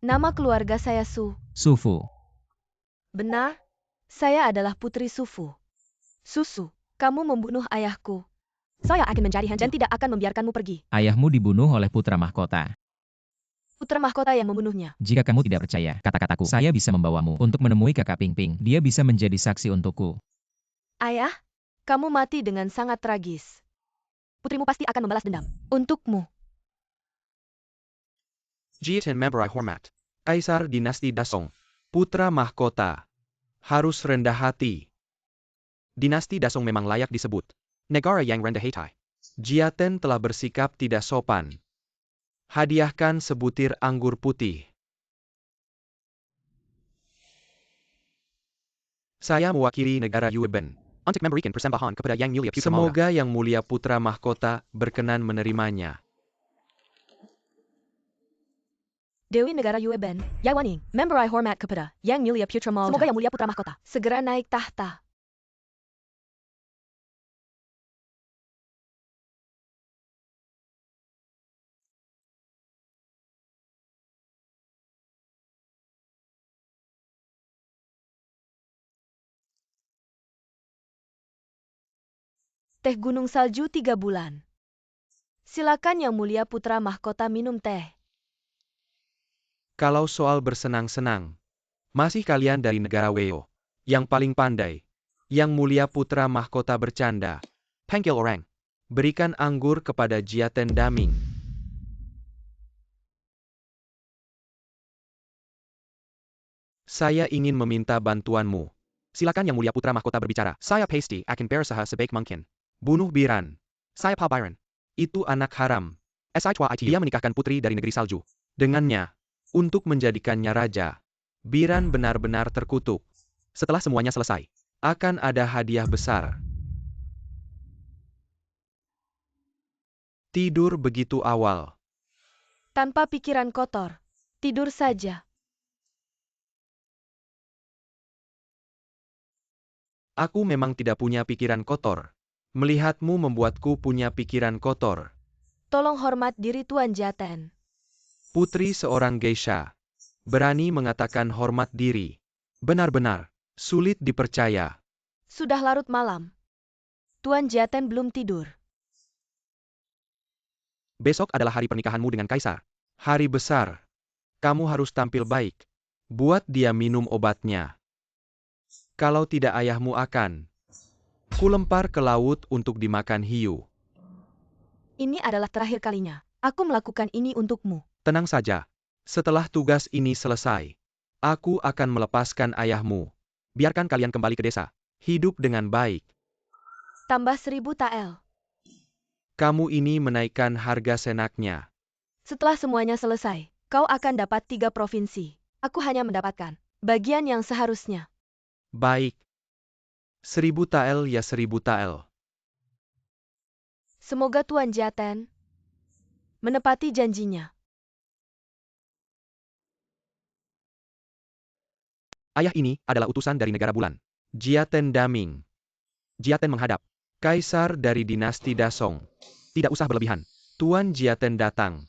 Nama keluarga saya Su. Sufu. Benar, saya adalah putri Sufu. Susu, kamu membunuh ayahku. Saya akan menjadi hantu dan tidak akan membiarkanmu pergi. Ayahmu dibunuh oleh putra mahkota. Putra mahkota yang membunuhnya. Jika kamu tidak percaya kata-kataku, saya bisa membawamu untuk menemui kakak Ping-Ping. Dia bisa menjadi saksi untukku. Ayah, kamu mati dengan sangat tragis. Putrimu pasti akan membalas dendam. Untukmu. Jiatan Membrai Hormat. Kaisar Dinasti Dasong. Putra mahkota. Harus rendah hati. Dinasti Dasong memang layak disebut negara yang rendah hati. Jiatan telah bersikap tidak sopan. Hadiahkan sebutir anggur putih. Saya mewakili negara Yueben untuk memberikan persembahan kepada Yang Mulia Putra Mahkota. Semoga Yang Mulia Putra Mahkota berkenan menerimanya. Dewi Negara Yueben, Yawaning, memberi hormat kepada Yang Mulia Putra Mahkota. Semoga Yang Mulia Putra Mahkota segera naik tahta. Teh gunung salju 3 bulan. Silakan Yang Mulia Putra Mahkota minum teh. Kalau soal bersenang-senang, masih kalian dari negara Weo, yang paling pandai. Yang Mulia Putra Mahkota bercanda. Panggil orang. Berikan anggur kepada Jiatan Daming. Saya ingin meminta bantuanmu. Silakan Yang Mulia Putra Mahkota berbicara. Saya pasti akan berusaha sebaik mungkin. Bunuh Biran. Saya Pa Byron. Itu anak haram. Dia menikahkan putri dari negeri salju. Dengannya, untuk menjadikannya raja. Biran benar-benar terkutuk. Setelah semuanya selesai, akan ada hadiah besar. Tidur begitu awal. Tanpa pikiran kotor. Tidur saja. Aku memang tidak punya pikiran kotor. Melihatmu membuatku punya pikiran kotor. Tolong hormat diri Tuan Jiatan. Putri seorang geisha. Berani mengatakan hormat diri. Benar-benar sulit dipercaya. Sudah larut malam. Tuan Jiatan belum tidur. Besok adalah hari pernikahanmu dengan Kaisar. Hari besar. Kamu harus tampil baik. Buat dia minum obatnya. Kalau tidak ayahmu akan kulempar ke laut untuk dimakan hiu. Ini adalah terakhir kalinya. Aku melakukan ini untukmu. Tenang saja. Setelah tugas ini selesai, aku akan melepaskan ayahmu. Biarkan kalian kembali ke desa. Hidup dengan baik. Tambah 1000 tael. Kamu ini menaikkan harga senaknya. Setelah semuanya selesai, kau akan dapat 3 provinsi. Aku hanya mendapatkan bagian yang seharusnya. Baik. 1000 tael ya 1000 tael. Semoga Tuan Jiatan menepati janjinya. Ayah ini adalah utusan dari negara bulan. Jiatan Daming. Jiatan menghadap. Kaisar dari dinasti Dasong. Tidak usah berlebihan. Tuan Jiatan datang.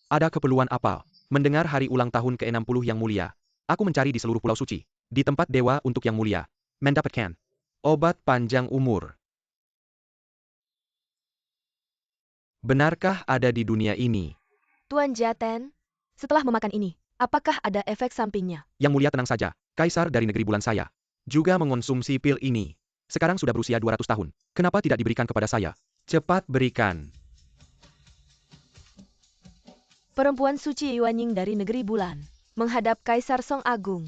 Ada keperluan apa? Mendengar hari ulang tahun ke-60 Yang Mulia. Aku mencari di seluruh pulau suci. Di tempat dewa untuk Yang Mulia. Mendapatkan obat panjang umur. Benarkah ada di dunia ini? Tuan Jiatan, setelah memakan ini, apakah ada efek sampingnya? Yang Mulia tenang saja. Kaisar dari negeri bulan saya juga mengonsumsi pil ini. Sekarang sudah berusia 200 tahun. Kenapa tidak diberikan kepada saya? Cepat berikan. Perempuan suci Yuanying dari negeri bulan menghadap Kaisar Song Agung.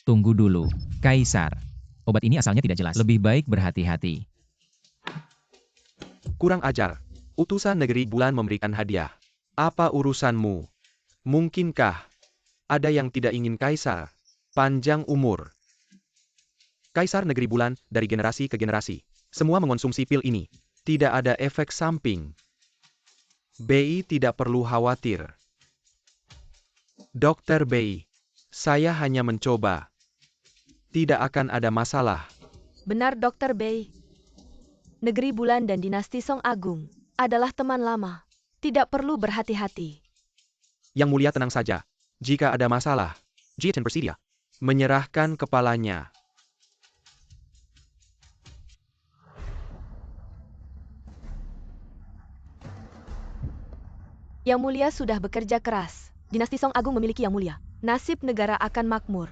Tunggu dulu, Kaisar. Obat ini asalnya tidak jelas. Lebih baik berhati-hati. Kurang ajar. Utusan negeri bulan memberikan hadiah. Apa urusanmu? Mungkinkah ada yang tidak ingin Kaisar panjang umur? Kaisar negeri bulan dari generasi ke generasi. Semua mengonsumsi pil ini. Tidak ada efek samping. BI tidak perlu khawatir. Dokter BI, saya hanya mencoba. Tidak akan ada masalah. Benar Dr. Bei. Negeri bulan dan dinasti Song Agung adalah teman lama. Tidak perlu berhati-hati. Yang Mulia tenang saja. Jika ada masalah, Jiatan bersedia menyerahkan kepalanya. Yang Mulia sudah bekerja keras. Dinasti Song Agung memiliki Yang Mulia. Nasib negara akan makmur.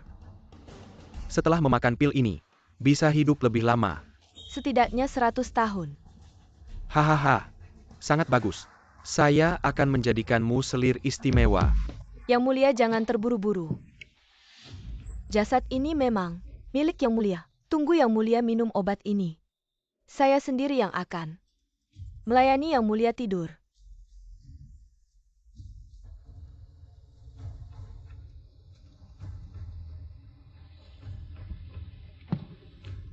Setelah memakan pil ini, bisa hidup lebih lama. Setidaknya 100 tahun. Hahaha. Sangat bagus. Saya akan menjadikanmu selir istimewa. Yang Mulia jangan terburu-buru. Jasad ini memang milik Yang Mulia. Tunggu Yang Mulia minum obat ini. Saya sendiri yang akan melayani Yang Mulia tidur.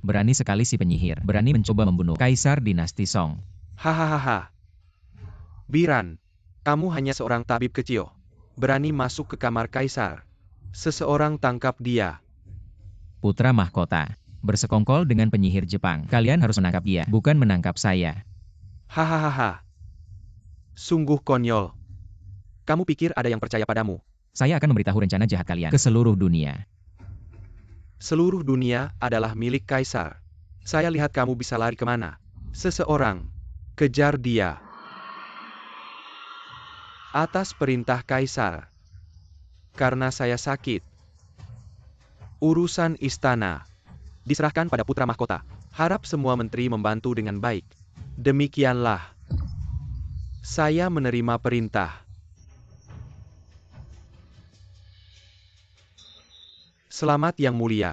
Berani sekali si penyihir, berani mencoba membunuh Kaisar Dinasti Song. Hahaha. Biran, kamu hanya seorang tabib kecil. Berani masuk ke kamar kaisar. Seseorang tangkap dia. Putra mahkota. Bersekongkol dengan penyihir Jepang. Kalian harus menangkap dia, bukan menangkap saya. Hahaha. Sungguh konyol. Kamu pikir ada yang percaya padamu? Saya akan memberitahu rencana jahat kalian ke seluruh dunia. Seluruh dunia adalah milik kaisar. Saya lihat kamu bisa lari kemana. Seseorang. Kejar dia. Atas perintah kaisar. Karena saya sakit. Urusan istana diserahkan pada putra mahkota. Harap semua menteri membantu dengan baik. Demikianlah. Saya menerima perintah. Selamat Yang Mulia.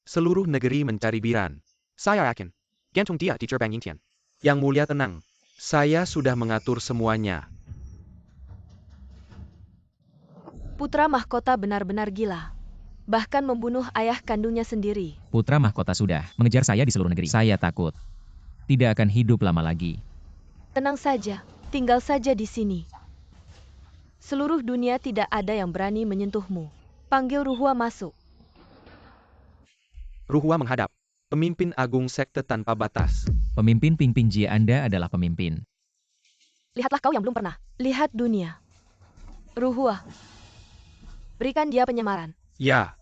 Seluruh negeri mencari Biran. Saya yakin. Gantung dia di gerbang Yingtian. Yang Mulia tenang. Saya sudah mengatur semuanya. Putra mahkota benar-benar gila. Bahkan membunuh ayah kandungnya sendiri. Putra mahkota sudah mengejar saya di seluruh negeri. Saya takut. Tidak akan hidup lama lagi. Tenang saja. Tinggal saja di sini. Seluruh dunia tidak ada yang berani menyentuhmu. Panggil Ruhua masuk. Ruhua menghadap. Pemimpin agung sekte tanpa batas. Pemimpin Pingping Jie Anda adalah pemimpin. Lihatlah kau yang belum pernah lihat dunia. Ruhua. Berikan dia penyamaran. Ya.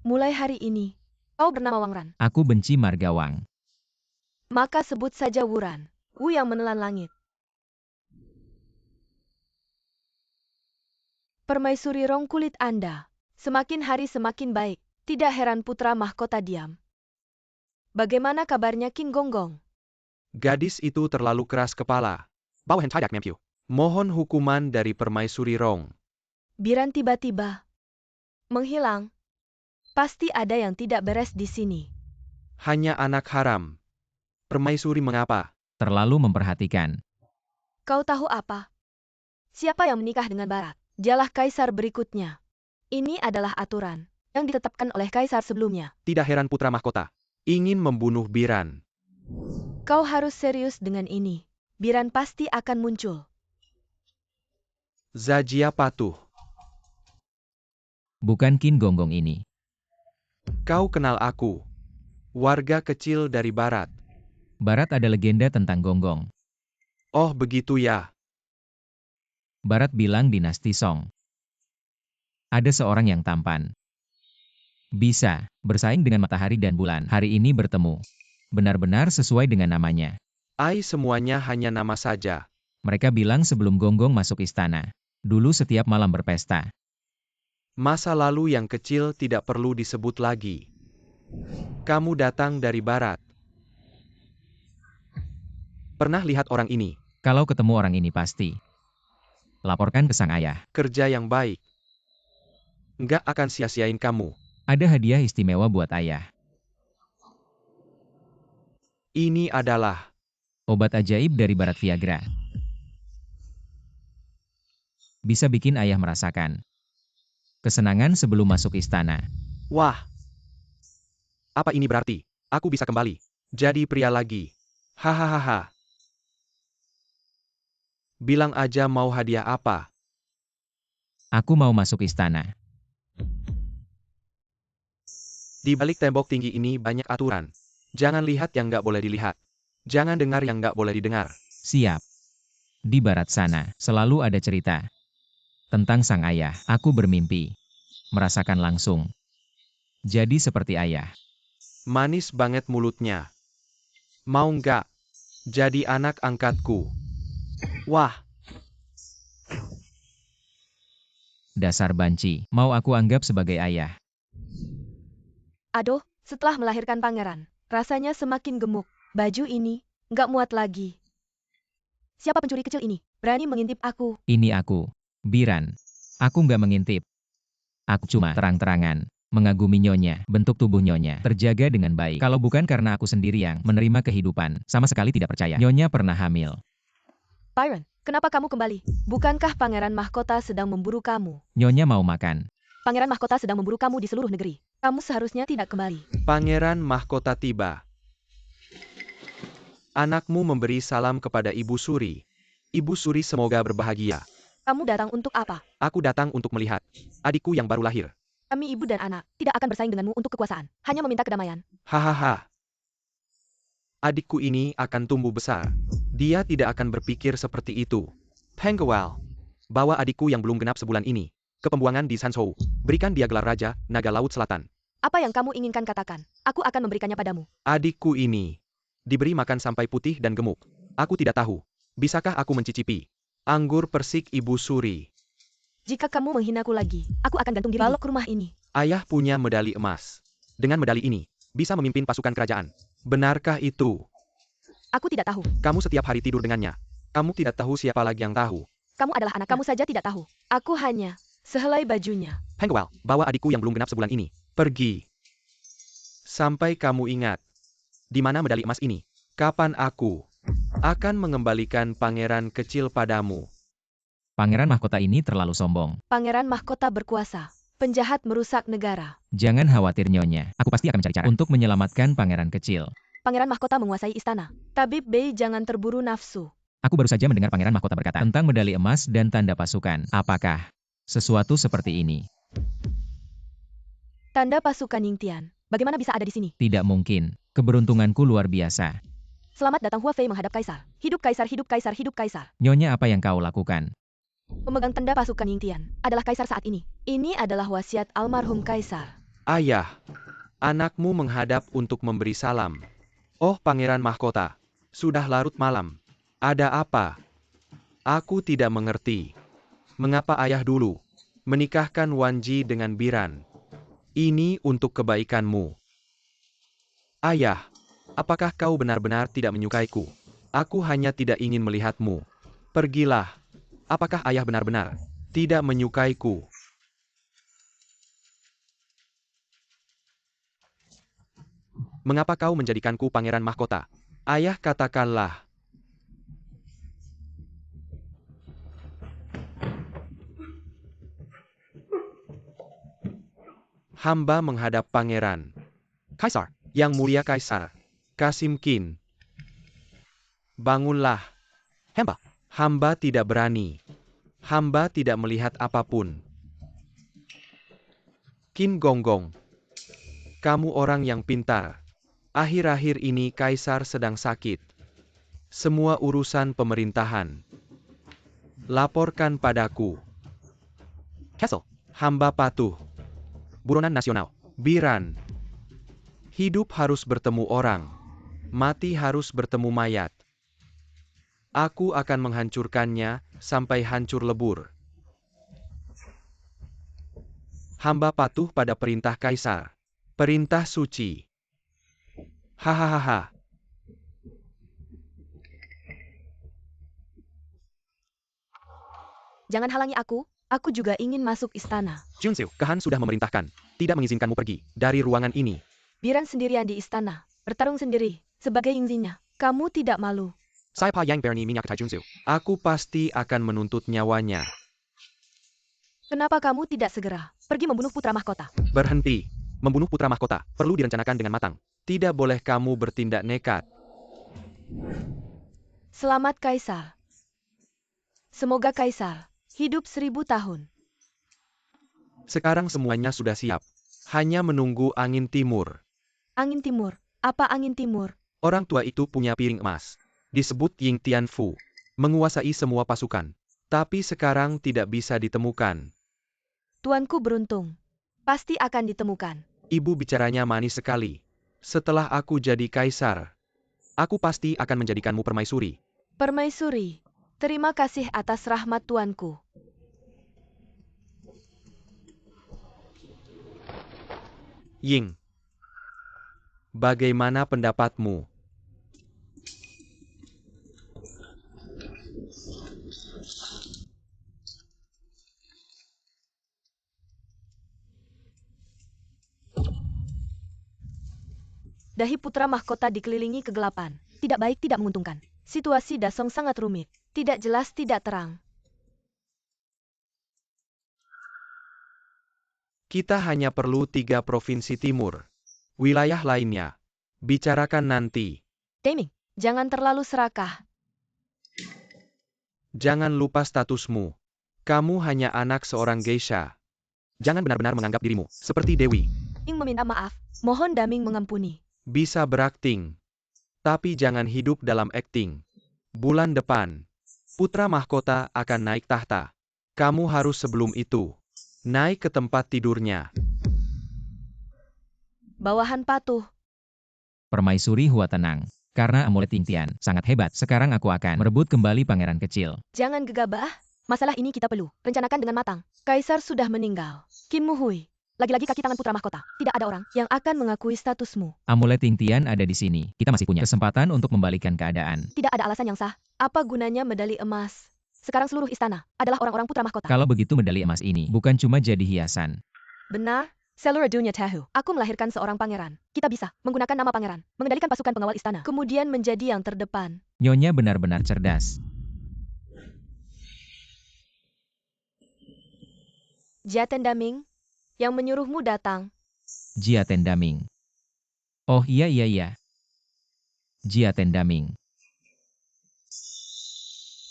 Mulai hari ini, kau bernama Wangran. Aku benci Margawang. Maka sebut saja Wuran. Wu yang menelan langit. Permaisuri rong kulit Anda. Semakin hari semakin baik. Tidak heran putra mahkota diam. Bagaimana kabarnya King Gonggong? Gadis itu terlalu keras kepala. Bawahan tidak mempiu. Mohon hukuman dari Permaisuri Rong. Biran tiba-tiba menghilang. Pasti ada yang tidak beres di sini. Hanya anak haram. Permaisuri mengapa? Terlalu memperhatikan. Kau tahu apa? Siapa yang menikah dengan Barat? Dialah kaisar berikutnya. Ini adalah aturan yang ditetapkan oleh kaisar sebelumnya. Tidak heran putra mahkota. Ingin membunuh Biran. Kau harus serius dengan ini. Biran pasti akan muncul. Zajia patuh. Bukan King Gonggong ini. Kau kenal aku. Warga kecil dari barat. Barat ada legenda tentang Gonggong. Oh begitu ya. Barat bilang dinasti Song. Ada seorang yang tampan. Bisa bersaing dengan matahari dan bulan. Hari ini bertemu. Benar-benar sesuai dengan namanya. Semuanya hanya nama saja. Mereka bilang sebelum Gonggong masuk istana. Dulu setiap malam berpesta. Masa lalu yang kecil tidak perlu disebut lagi. Kamu datang dari barat. Pernah lihat orang ini? Kalau ketemu orang ini pasti. Laporkan ke sang ayah. Kerja yang baik. Nggak akan sia-siain kamu. Ada hadiah istimewa buat ayah. Ini adalah Obat ajaib dari Barat Viagra. Bisa bikin ayah merasakan kesenangan sebelum masuk istana. Wah. Apa ini berarti? Aku bisa kembali. Jadi pria lagi. Hahaha. Bilang aja mau hadiah apa. Aku mau masuk istana. Di balik tembok tinggi ini banyak aturan. Jangan lihat yang nggak boleh dilihat. Jangan dengar yang nggak boleh didengar. Siap. Di barat sana, selalu ada cerita. Tentang sang ayah, aku bermimpi. Merasakan langsung. Jadi seperti ayah. Manis banget mulutnya. Mau nggak? Jadi anak angkatku. Wah, Dasar banci, mau aku anggap sebagai ayah. Aduh, setelah melahirkan pangeran, rasanya semakin gemuk. Baju ini, nggak muat lagi. Siapa pencuri kecil ini? Berani mengintip aku. Ini aku, Biran. Aku nggak mengintip. Aku cuma terang-terangan mengagumi nyonya. Bentuk tubuh nyonya terjaga dengan baik. Kalau bukan karena aku sendiri yang menerima kehidupan, sama sekali tidak percaya. Nyonya pernah hamil. Byron, kenapa kamu kembali? Bukankah pangeran mahkota sedang memburu kamu? Nyonya mau makan. Pangeran mahkota sedang memburu kamu di seluruh negeri. Kamu seharusnya tidak kembali. pangeran mahkota tiba. Anakmu memberi salam kepada Ibu Suri. Ibu Suri semoga berbahagia. Kamu datang untuk apa? Aku datang untuk melihat adikku yang baru lahir. Kami ibu dan anak tidak akan bersaing denganmu untuk kekuasaan. Hanya meminta kedamaian. Hahaha. Adikku ini akan tumbuh besar. Dia tidak akan berpikir seperti itu. Pengual, bawa adikku yang belum genap sebulan ini ke pembuangan di Sanzhou. Berikan dia gelar Raja Naga Laut Selatan. Apa yang kamu inginkan katakan? Aku akan memberikannya padamu. Adikku ini diberi makan sampai putih dan gemuk. Aku tidak tahu. Bisakah aku mencicipi anggur persik Ibu Suri? Jika kamu menghinaku lagi, aku akan gantung diri balok rumah ini. Ayah punya medali emas. Dengan medali ini, bisa memimpin pasukan kerajaan. Benarkah itu? Aku tidak tahu. Kamu setiap hari tidur dengannya. Kamu tidak tahu siapa lagi yang tahu. Kamu adalah anak. Kamu saja tidak tahu. Aku hanya sehelai bajunya. Pengual, bawa adikku yang belum genap sebulan ini. Pergi. Sampai kamu ingat. Di mana medali emas ini? Kapan aku akan mengembalikan pangeran kecil padamu? Pangeran mahkota ini terlalu sombong. Pangeran mahkota berkuasa. Penjahat merusak negara. Jangan khawatir Nyonya. Aku pasti akan mencari cara untuk menyelamatkan pangeran kecil. Pangeran mahkota menguasai istana. Tabib Bei jangan terburu nafsu. Aku baru saja mendengar pangeran mahkota berkata tentang medali emas dan tanda pasukan. Apakah sesuatu seperti ini? Tanda pasukan Yingtian. Bagaimana bisa ada di sini? Tidak mungkin. Keberuntunganku luar biasa. Selamat datang Hua Fei menghadap kaisar. Hidup kaisar, hidup kaisar, hidup kaisar. Nyonya, apa yang kau lakukan? Memegang tanda pasukan Yingtian adalah kaisar saat ini. Ini adalah wasiat almarhum kaisar. Ayah, anakmu menghadap untuk memberi salam. Oh pangeran mahkota, sudah larut malam. Ada apa? Aku tidak mengerti. Mengapa ayah dulu menikahkan Wanji dengan Biran? Ini untuk kebaikanmu. Ayah, apakah kau benar-benar tidak menyukaiku? Aku hanya tidak ingin melihatmu. Pergilah. Apakah ayah benar-benar tidak menyukaiku? Mengapa kau menjadikanku pangeran mahkota? Ayah, katakanlah. Hamba menghadap pangeran. Kaisar, yang mulia kaisar. Kasim Kin. Bangunlah. Hamba tidak berani. Hamba tidak melihat apapun. Qin Gonggong. Kamu orang yang pintar. Akhir-akhir ini kaisar sedang sakit. Semua urusan pemerintahan. Laporkan padaku. Castle. Hamba patuh. Buronan Nasional. Biran. Hidup harus bertemu orang. Mati harus bertemu mayat. Aku akan menghancurkannya sampai hancur lebur. Hamba patuh pada perintah kaisar. Perintah suci. Hahaha. Jangan halangi aku juga ingin masuk istana. Junsu, Kehan sudah memerintahkan, tidak mengizinkanmu pergi dari ruangan ini. Biran sendirian di istana, bertarung sendiri, sebagai Yingzinya. Kamu tidak malu. Saya Pa Yang Berni minyak Tai Junsu. Aku pasti akan menuntut nyawanya. Kenapa kamu tidak segera pergi membunuh putra mahkota? Berhenti. Membunuh putra mahkota perlu direncanakan dengan matang. Tidak boleh kamu bertindak nekat. Selamat kaisar. Semoga kaisar hidup 1000 tahun. Sekarang semuanya sudah siap. Hanya menunggu angin timur. Angin timur. Apa angin timur? Orang tua itu punya piring emas. Disebut Ying Tianfu. Menguasai semua pasukan. Tapi sekarang tidak bisa ditemukan. Tuanku beruntung. Pasti akan ditemukan. Ibu bicaranya manis sekali. Setelah aku jadi kaisar. Aku pasti akan menjadikanmu permaisuri. Permaisuri, terima kasih atas rahmat tuanku. Ying, bagaimana pendapatmu? Dahi putra mahkota dikelilingi kegelapan. Tidak baik, tidak menguntungkan. Situasi Dasong sangat rumit. Tidak jelas, tidak terang. Kita hanya perlu 3 provinsi timur. Wilayah lainnya, bicarakan nanti. Daming, jangan terlalu serakah. Jangan lupa statusmu. Kamu hanya anak seorang geisha. Jangan benar-benar menganggap dirimu seperti Dewi. Ying meminta maaf. Mohon Daming mengampuni. Bisa berakting, tapi jangan hidup dalam akting. Bulan depan, putra mahkota akan naik tahta. Kamu harus sebelum itu naik ke tempat tidurnya. Bawahan patuh. Permaisuri Hua tenang. Karena amulet Tingtian sangat hebat, sekarang aku akan merebut kembali pangeran kecil. Jangan gegabah. Masalah ini kita perlu rencanakan dengan matang. Kaisar sudah meninggal. Kim Muhui. Lagi-lagi kaki tangan putra mahkota. Tidak ada orang yang akan mengakui statusmu. Amulet Tingtian ada di sini. Kita masih punya kesempatan untuk membalikan keadaan. Tidak ada alasan yang sah. Apa gunanya medali emas? Sekarang seluruh istana adalah orang-orang putra mahkota. Kalau begitu medali emas ini bukan cuma jadi hiasan. Benar? Seluruh dunia tahu. Aku melahirkan seorang pangeran. Kita bisa menggunakan nama pangeran, mengendalikan pasukan pengawal istana, kemudian menjadi yang terdepan. Nyonya benar-benar cerdas. Jiaten Daming, yang menyuruhmu datang. Jiaten Daming. Oh iya. Jiaten Daming.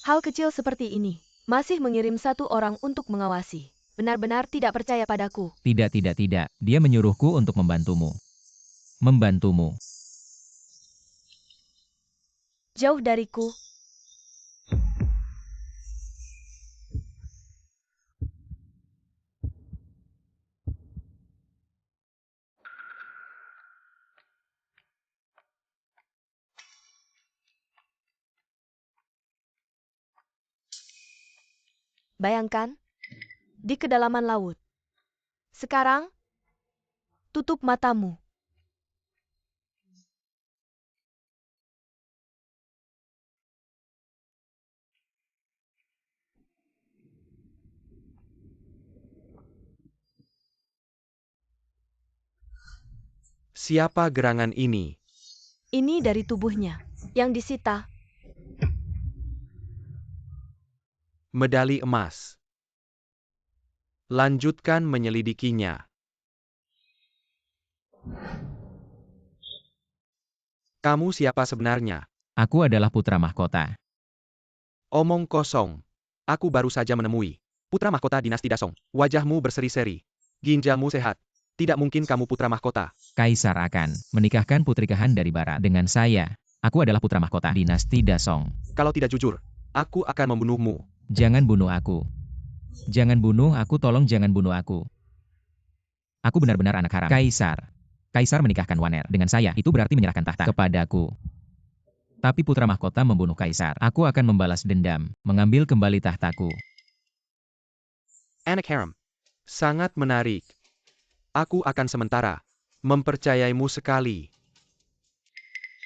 Hal kecil seperti ini, masih mengirim satu orang untuk mengawasi. Benar-benar tidak percaya padaku. Tidak. Dia menyuruhku untuk membantumu. Membantumu. Jauh dariku. Bayangkan, di kedalaman laut. Sekarang, tutup matamu. Siapa gerangan ini? Ini dari tubuhnya, yang disita. Medali emas. Lanjutkan menyelidikinya. Kamu siapa sebenarnya? Aku adalah putra mahkota. Omong kosong. Aku baru saja menemui putra mahkota dinasti Dasong. Wajahmu berseri-seri. Ginjalmu sehat. Tidak mungkin kamu putra mahkota. Kaisar akan menikahkan putri Kahan dari barat dengan saya. Aku adalah putra mahkota dinasti Dasong. Kalau tidak jujur, aku akan membunuhmu. Jangan bunuh aku. Jangan bunuh aku, tolong jangan bunuh aku. Aku benar-benar anak haram. Kaisar menikahkan Waner dengan saya, itu berarti menyerahkan tahta kepadaku. Tapi putra mahkota membunuh Kaisar. Aku akan membalas dendam, mengambil kembali tahtaku. Anak haram. Sangat menarik. Aku akan sementara mempercayaimu sekali.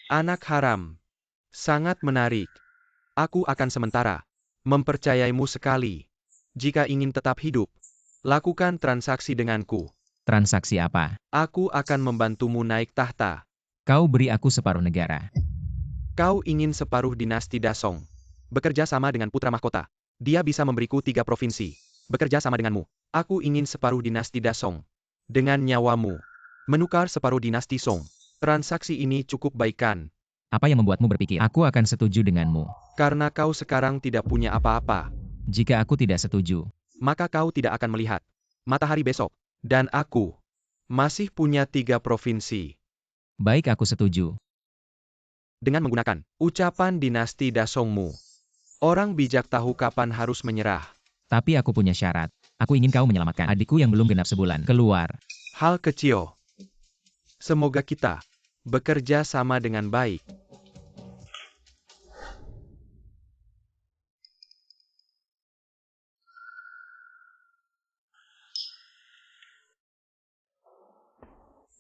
Anak haram. Sangat menarik. Aku akan sementara mempercayaimu sekali. Jika ingin tetap hidup, lakukan transaksi denganku. Transaksi apa? Aku akan membantumu naik tahta. Kau beri aku separuh negara. Kau ingin separuh dinasti Dasong. Bekerja sama dengan putra mahkota. Dia bisa memberiku 3 provinsi. Bekerja sama denganmu. Aku ingin separuh dinasti Dasong. Dengan nyawamu. Menukar separuh dinasti Song. Transaksi ini cukup baikkan. Apa yang membuatmu berpikir aku akan setuju denganmu? Karena kau sekarang tidak punya apa-apa. Jika aku tidak setuju, maka kau tidak akan melihat matahari besok. Dan aku masih punya 3 provinsi. Baik, aku setuju. Dengan menggunakan ucapan dinasti Dasongmu, orang bijak tahu kapan harus menyerah. Tapi aku punya syarat. Aku ingin kau menyelamatkan adikku yang belum genap sebulan keluar. Hal kecil. Semoga kita bekerja sama dengan baik.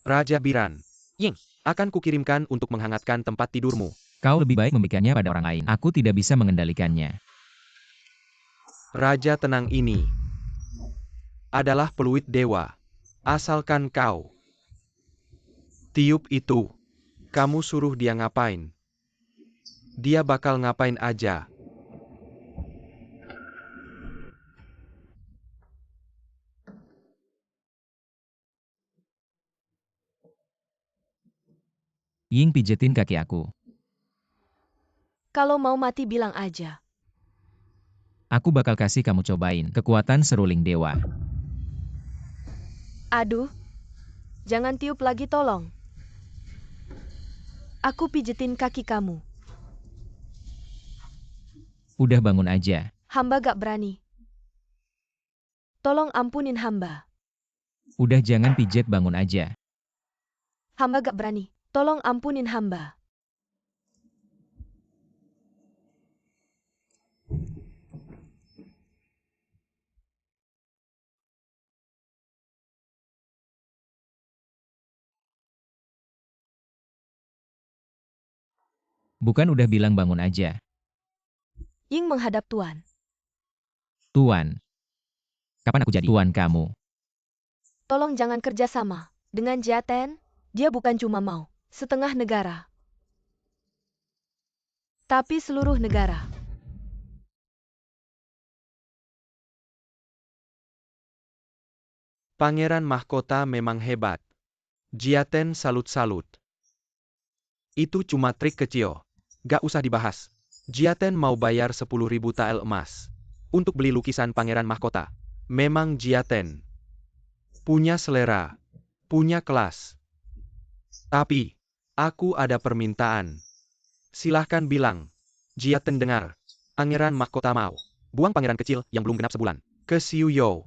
Raja Biran. Ying, akan kukirimkan untuk menghangatkan tempat tidurmu. Kau lebih baik memberikannya pada orang lain. Aku tidak bisa mengendalikannya. Raja tenang ini adalah peluit dewa. Asalkan kau tiup itu, kamu suruh dia ngapain? Dia bakal ngapain aja. Ying pijetin kaki aku. Kalau mau mati bilang aja. Aku bakal kasih kamu cobain kekuatan seruling dewa. Aduh, jangan tiup lagi tolong. Aku pijetin kaki kamu. Udah bangun aja. Hamba gak berani. Tolong ampunin hamba. Udah jangan pijet, bangun aja. Hamba gak berani. Tolong ampunin hamba. Bukan udah bilang bangun aja. Ying menghadap Tuan. Tuan. Kapan aku jadi tuan kamu? Tolong jangan kerja sama dengan Jiaten. Dia bukan cuma mau setengah negara, tapi seluruh negara. Pangeran Mahkota memang hebat. Jiaten salut-salut. Itu cuma trik kecil. Gak usah dibahas. Jiaten mau bayar 10.000 tael emas untuk beli lukisan Pangeran Mahkota. Memang Jiaten punya selera, punya kelas. Tapi, aku ada permintaan. Silahkan bilang. Jiaten dengar. Pangeran Mahkota mau buang pangeran kecil yang belum genap sebulan ke Xiuyou.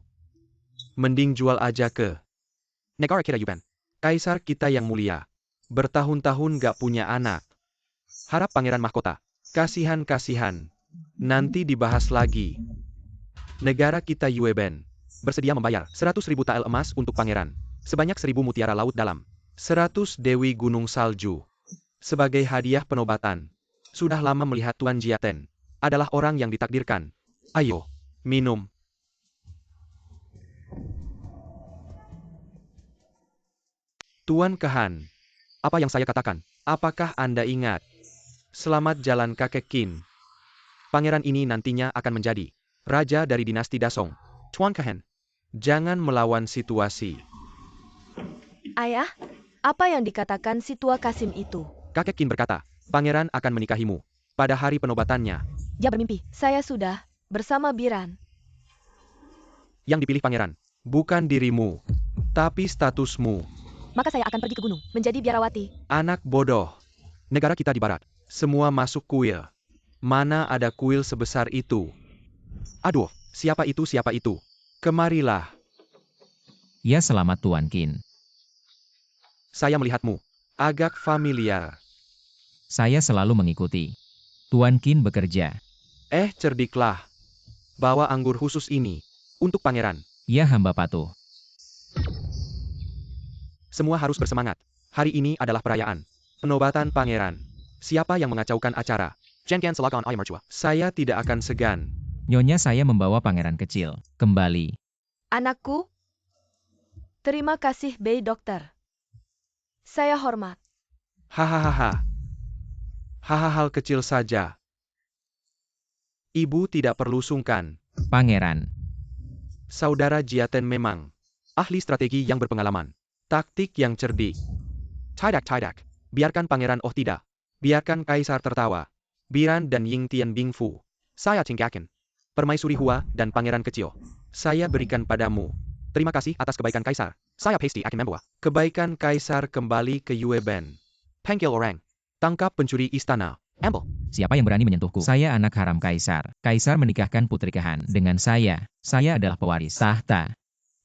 Mending jual aja ke negara kita Yuban. Kaisar kita yang mulia. Bertahun-tahun gak punya anak. Harap Pangeran Mahkota. Kasihan-kasihan. Nanti dibahas lagi. Negara kita Yueben bersedia membayar 100.000 tael emas untuk pangeran. Sebanyak 1.000 mutiara laut dalam. 100 Dewi Gunung Salju. Sebagai hadiah penobatan. Sudah lama melihat Tuan Jiaten. Adalah orang yang ditakdirkan. Ayo, minum. Tuan Kehan. Apa yang saya katakan? Apakah Anda ingat? Selamat jalan kakek Qin. Pangeran ini nantinya akan menjadi raja dari dinasti Dasong. Tuan Kehan. Jangan melawan situasi. Ayah, apa yang dikatakan si tua Kasim itu? Kakek Qin berkata, pangeran akan menikahimu pada hari penobatannya. Dia bermimpi. Saya sudah bersama Biran. Yang dipilih pangeran, bukan dirimu, tapi statusmu. Maka saya akan pergi ke gunung, menjadi biarawati. Anak bodoh. Negara kita di barat, semua masuk kuil. Mana ada kuil sebesar itu? Aduh, siapa itu? Kemarilah. Ya selamat Tuan Qin. Saya melihatmu. Agak familiar. Saya selalu mengikuti Tuan Qin bekerja. Cerdiklah. Bawa anggur khusus ini untuk pangeran. Ya hamba patuh. Semua harus bersemangat. Hari ini adalah perayaan penobatan pangeran. Siapa yang mengacaukan acara? Saya tidak akan segan. Nyonya, saya membawa pangeran kecil kembali. Anakku, terima kasih Bei Dokter. Saya hormat. Hahaha. Hal kecil saja. Ibu tidak perlu sungkan. Pangeran. Saudara Jiaten memang ahli strategi yang berpengalaman. Taktik yang cerdik. Tidak. Biarkan pangeran, oh tidak. Biarkan kaisar tertawa. Biran dan Ying Tian Bingfu. Saya tinggalkan. Permaisuri Hua dan pangeran kecil. Saya berikan padamu. Terima kasih atas kebaikan kaisar. Saya pasti akan membawa kebaikan kaisar kembali ke Yueben. Panggil orang. Tangkap pencuri istana. Ambil. Siapa yang berani menyentuhku? Saya anak haram kaisar. Kaisar menikahkan putri Kehan dengan saya. Saya adalah pewaris tahta.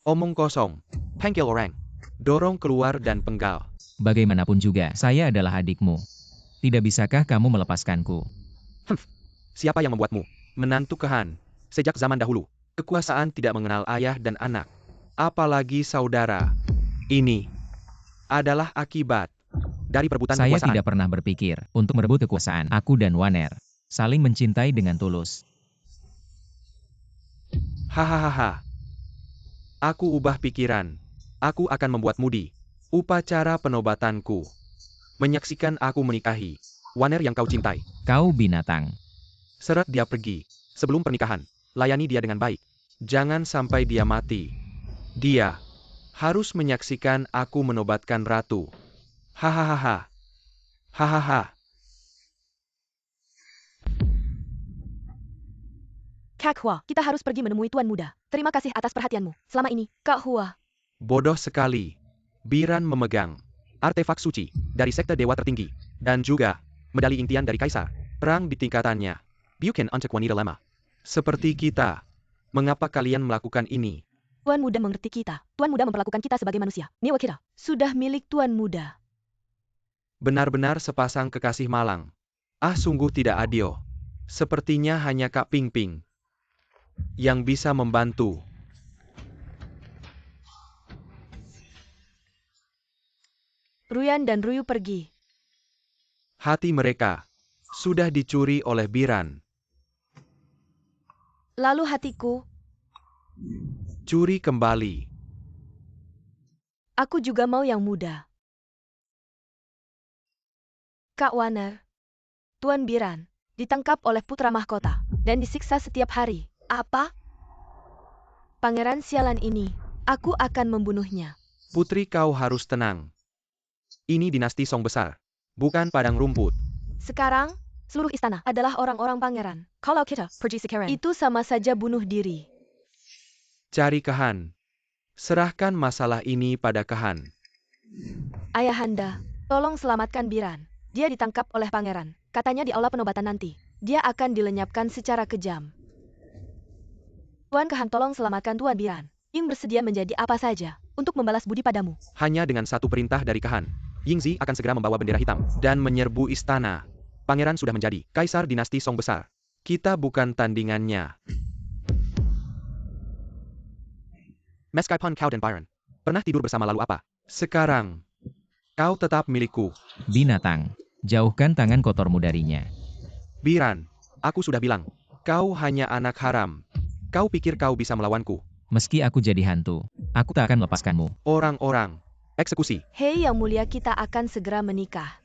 Omong kosong. Panggil orang. Dorong keluar dan penggal. Bagaimanapun juga, saya adalah adikmu. Tidak bisakah kamu melepaskanku? Siapa yang membuatmu menantu Kehan? Sejak zaman dahulu, kekuasaan tidak mengenal ayah dan anak. Apalagi saudara. Ini adalah akibat dari perebutan Saya kekuasaan. tidak pernah berpikir untuk merebut kekuasaan. Aku dan Waner saling mencintai dengan tulus. Hahaha. Aku ubah pikiran. Aku akan membuat Mudi. Upacara penobatanku. Menyaksikan aku menikahi Waner yang kau cintai. Kau binatang. Seret dia pergi. Sebelum pernikahan, layani dia dengan baik. Jangan sampai dia mati. Dia harus menyaksikan aku menobatkan ratu. Hahaha. Hahaha. Kak Hua, kita harus pergi menemui Tuan Muda. Terima kasih atas perhatianmu. Selama ini, Kak Hua. Bodoh sekali. Biran memegang artefak suci dari sekte dewa tertinggi. Dan juga medali impian dari kaisar. Perang di tingkatannya. Bukan untuk wanita lemah. Seperti kita. Mengapa kalian melakukan ini? Tuan Muda mengerti kita. Tuan Muda memperlakukan kita sebagai manusia. Nyawa kita sudah milik Tuan Muda. Benar-benar sepasang kekasih malang. Ah, sungguh tidak adil. Sepertinya hanya Kak Ping Ping yang bisa membantu. Ruyan dan Ruyu pergi. Hati mereka sudah dicuri oleh Biran. Lalu hatiku, Curi kembali. aku juga mau yang muda. Kak Waner, Tuan Biran, ditangkap oleh putra mahkota dan disiksa setiap hari. Apa? Pangeran sialan ini, aku akan membunuhnya. Putri, kau harus tenang. Ini dinasti Song besar, bukan padang rumput. Sekarang, seluruh istana adalah orang-orang pangeran. Kalau kita pergi sekarang, itu sama saja bunuh diri. Cari Kehan. Serahkan masalah ini pada Kehan. Ayahanda, tolong selamatkan Biran. Dia ditangkap oleh pangeran. Katanya di aula penobatan nanti. Dia akan dilenyapkan secara kejam. Tuan Kehan, tolong selamatkan Tuan Biran. Ying bersedia menjadi apa saja untuk membalas budi padamu. Hanya dengan satu perintah dari Kehan, Yingzi akan segera membawa bendera hitam dan menyerbu istana. Pangeran sudah menjadi kaisar dinasti Song besar. Kita bukan tandingannya. Meskipun kau dan Byron pernah tidur bersama lalu apa? Sekarang, kau tetap milikku. Binatang. Jauhkan tangan kotormu darinya. Biran, aku sudah bilang, kau hanya anak haram. Kau pikir kau bisa melawanku? Meski aku jadi hantu, aku tak akan melepaskanmu. Orang-orang, eksekusi. Hei yang mulia, kita akan segera menikah.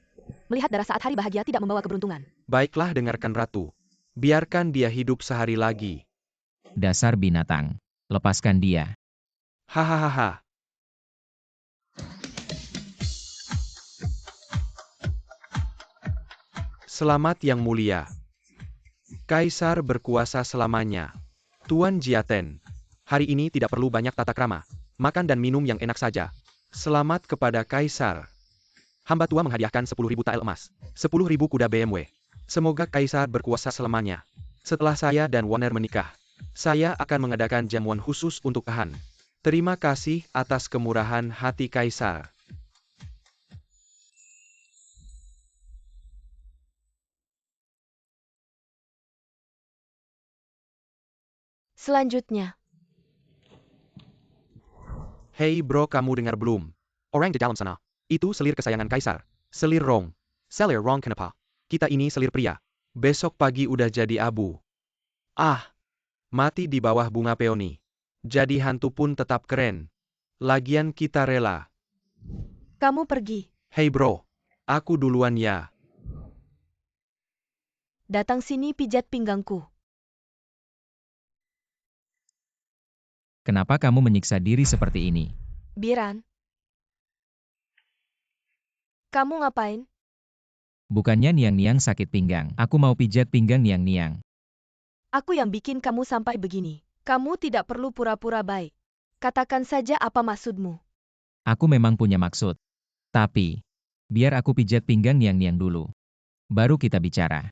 Melihat darah saat hari bahagia tidak membawa keberuntungan. Baiklah, dengarkan ratu. Biarkan dia hidup sehari lagi. Dasar binatang. Lepaskan dia. Hahaha. Selamat yang mulia. Kaisar berkuasa selamanya. Tuan Jiaten, hari ini tidak perlu banyak tata krama. Makan dan minum yang enak saja. Selamat kepada Kaisar. Hamba tua menghadiahkan 10.000 tael emas, 10.000 kuda BMW. Semoga Kaisar berkuasa selamanya. Setelah saya dan Waner menikah, saya akan mengadakan jamuan khusus untuk Kehan. Terima kasih atas kemurahan hati Kaisar. Selanjutnya, Hei bro, kamu dengar belum? Orang di dalam sana, itu selir kesayangan Kaisar. Selir Rong. Selir Rong kenapa? Kita ini selir pria. Besok pagi udah jadi abu. Ah, mati di bawah bunga peoni. Jadi hantu pun tetap keren. Lagian kita rela. kamu pergi. Hei bro, aku duluan ya. Datang sini pijat pinggangku. Kenapa kamu menyiksa diri seperti ini? Biran. Kamu ngapain? Bukannya Niang-Niang sakit pinggang. Aku mau pijat pinggang Niang-Niang. Aku yang bikin kamu sampai begini. Kamu tidak perlu pura-pura baik. Katakan saja apa maksudmu. Aku memang punya maksud. Tapi, biar aku pijat pinggang Niang-Niang dulu. Baru kita bicara.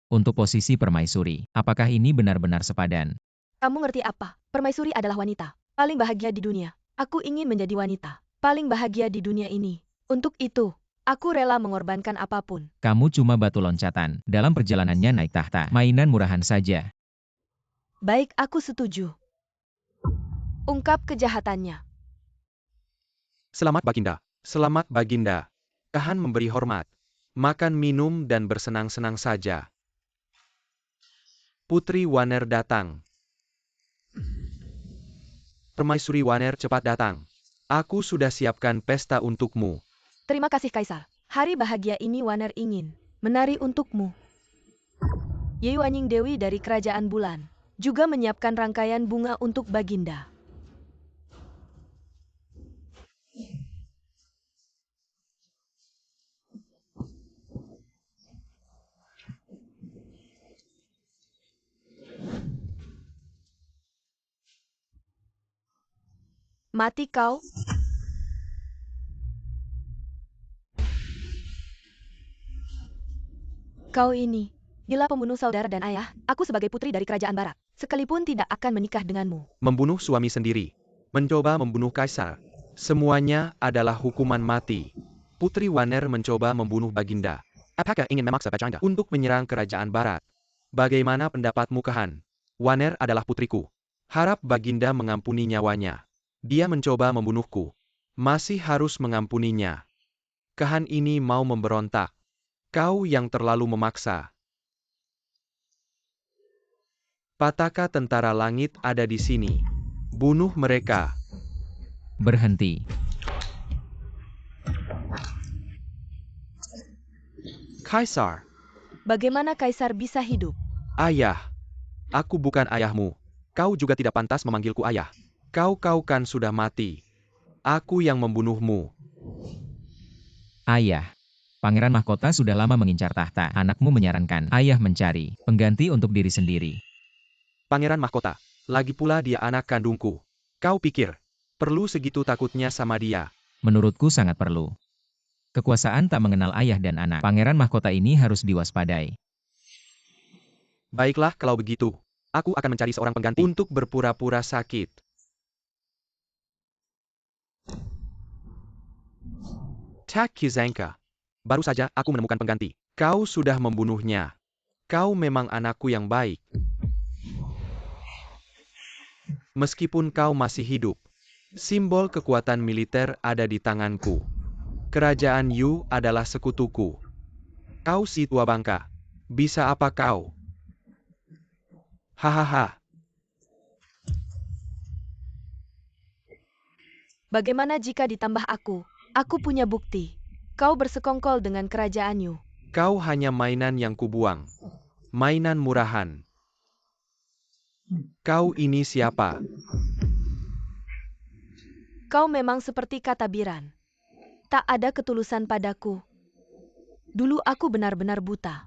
Untuk posisi permaisuri, apakah ini benar-benar sepadan? Kamu ngerti apa? Permaisuri adalah wanita paling bahagia di dunia. Aku ingin menjadi wanita paling bahagia di dunia ini. Untuk itu, aku rela mengorbankan apapun. Kamu cuma batu loncatan dalam perjalanannya naik tahta. Mainan murahan saja. Baik, aku setuju. Ungkap kejahatannya. Selamat Baginda. Selamat Baginda. Khan memberi hormat. Makan minum dan bersenang-senang saja. Putri Waner datang. Permaisuri Waner cepat datang. Aku sudah siapkan pesta untukmu. Terima kasih Kaisar. Hari bahagia ini Waner ingin menari untukmu. Yewanyin Dewi dari Kerajaan Bulan juga menyiapkan rangkaian bunga untuk Baginda. Mati kau. Kau ini, gila pembunuh saudara dan ayah, aku sebagai putri dari Kerajaan Barat, sekalipun tidak akan menikah denganmu. Membunuh suami sendiri. Mencoba membunuh kaisar. Semuanya adalah hukuman mati. Putri Waner mencoba membunuh Baginda. Apakah ingin memaksa Bajranga untuk menyerang Kerajaan Barat? Bagaimana pendapatmu Khan? Waner adalah putriku. Harap Baginda mengampuni nyawanya. Dia mencoba membunuhku. Masih harus mengampuninya. Khan ini mau memberontak. Kau yang terlalu memaksa. Pataka tentara langit ada di sini. Bunuh mereka. Berhenti. Kaisar. Bagaimana Kaisar bisa hidup? Ayah. Aku bukan ayahmu. Kau juga tidak pantas memanggilku ayah. Kau kan sudah mati. Aku yang membunuhmu. Ayah. Pangeran Mahkota sudah lama mengincar tahta. Anakmu menyarankan ayah mencari pengganti untuk diri sendiri. Pangeran Mahkota. Lagi pula dia anak kandungku. Kau pikir, perlu segitu takutnya sama dia? Menurutku sangat perlu. Kekuasaan tak mengenal ayah dan anak. Pangeran Mahkota ini harus diwaspadai. Baiklah kalau begitu. Aku akan mencari seorang pengganti untuk berpura-pura sakit. Tak Kizanka. Baru saja aku menemukan pengganti. Kau sudah membunuhnya. Kau memang anakku yang baik. Meskipun kau masih hidup, simbol kekuatan militer ada di tanganku. Kerajaan Yu adalah sekutuku. Kau si tua bangka. Bisa apa kau? Hahaha. Bagaimana jika ditambah aku? Aku punya bukti. Kau bersekongkol dengan Kerajaan Yu. Kau hanya mainan yang kubuang. Mainan murahan. Kau ini siapa? Kau memang seperti kata Biran. Tak ada ketulusan padaku. Dulu aku benar-benar buta.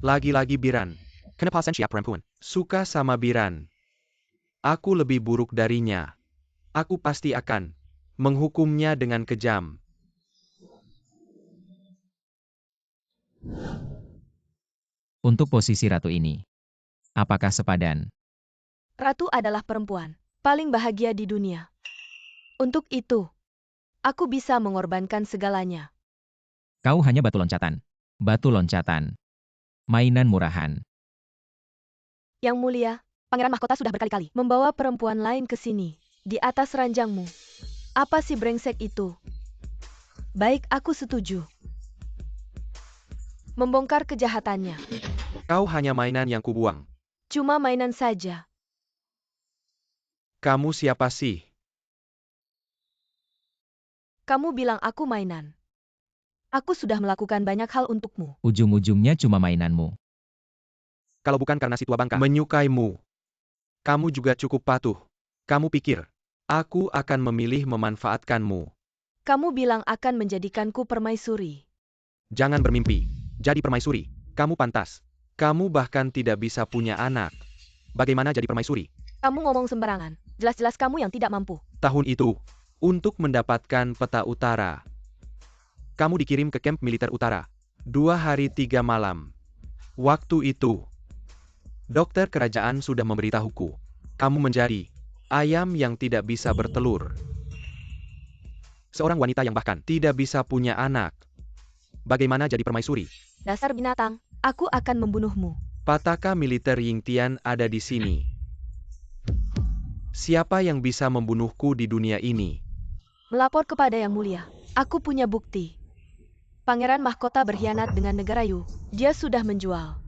Lagi-lagi Biran. Kenapa siap perempuan? Suka sama Biran. Aku lebih buruk darinya. Aku pasti akan menghukumnya dengan kejam. Untuk posisi ratu ini, apakah sepadan? Ratu adalah perempuan paling bahagia di dunia. Untuk itu, aku bisa mengorbankan segalanya. Kau hanya batu loncatan. Batu loncatan. Mainan murahan. Yang mulia, Pangeran Mahkota sudah berkali-kali membawa perempuan lain ke sini, di atas ranjangmu. Apa si brengsek itu? Baik, aku setuju. Membongkar kejahatannya. Kau hanya mainan yang kubuang. Cuma mainan saja. Kamu siapa sih? Kamu bilang aku mainan. Aku sudah melakukan banyak hal untukmu. Ujung-ujungnya cuma mainanmu. Kalau bukan karena si tua bangka menyukaimu, kamu juga cukup patuh. Kamu pikir, aku akan memilih memanfaatkanmu. Kamu bilang akan menjadikanku permaisuri. Jangan bermimpi. Jadi permaisuri. Kamu pantas. Kamu bahkan tidak bisa punya anak. Bagaimana jadi permaisuri? Kamu ngomong sembarangan. Jelas-jelas kamu yang tidak mampu. Tahun itu, untuk mendapatkan peta utara, kamu dikirim ke kamp militer utara. 2 hari 3 malam. Waktu itu, dokter kerajaan sudah memberitahuku. Kamu menjadi ayam yang tidak bisa bertelur. Seorang wanita yang bahkan tidak bisa punya anak. Bagaimana jadi permaisuri? Dasar binatang, aku akan membunuhmu. Pataka militer Yingtian ada di sini. Siapa yang bisa membunuhku di dunia ini? Melapor kepada Yang Mulia. Aku punya bukti. Pangeran Mahkota berkhianat dengan negara Yu. Dia sudah menjual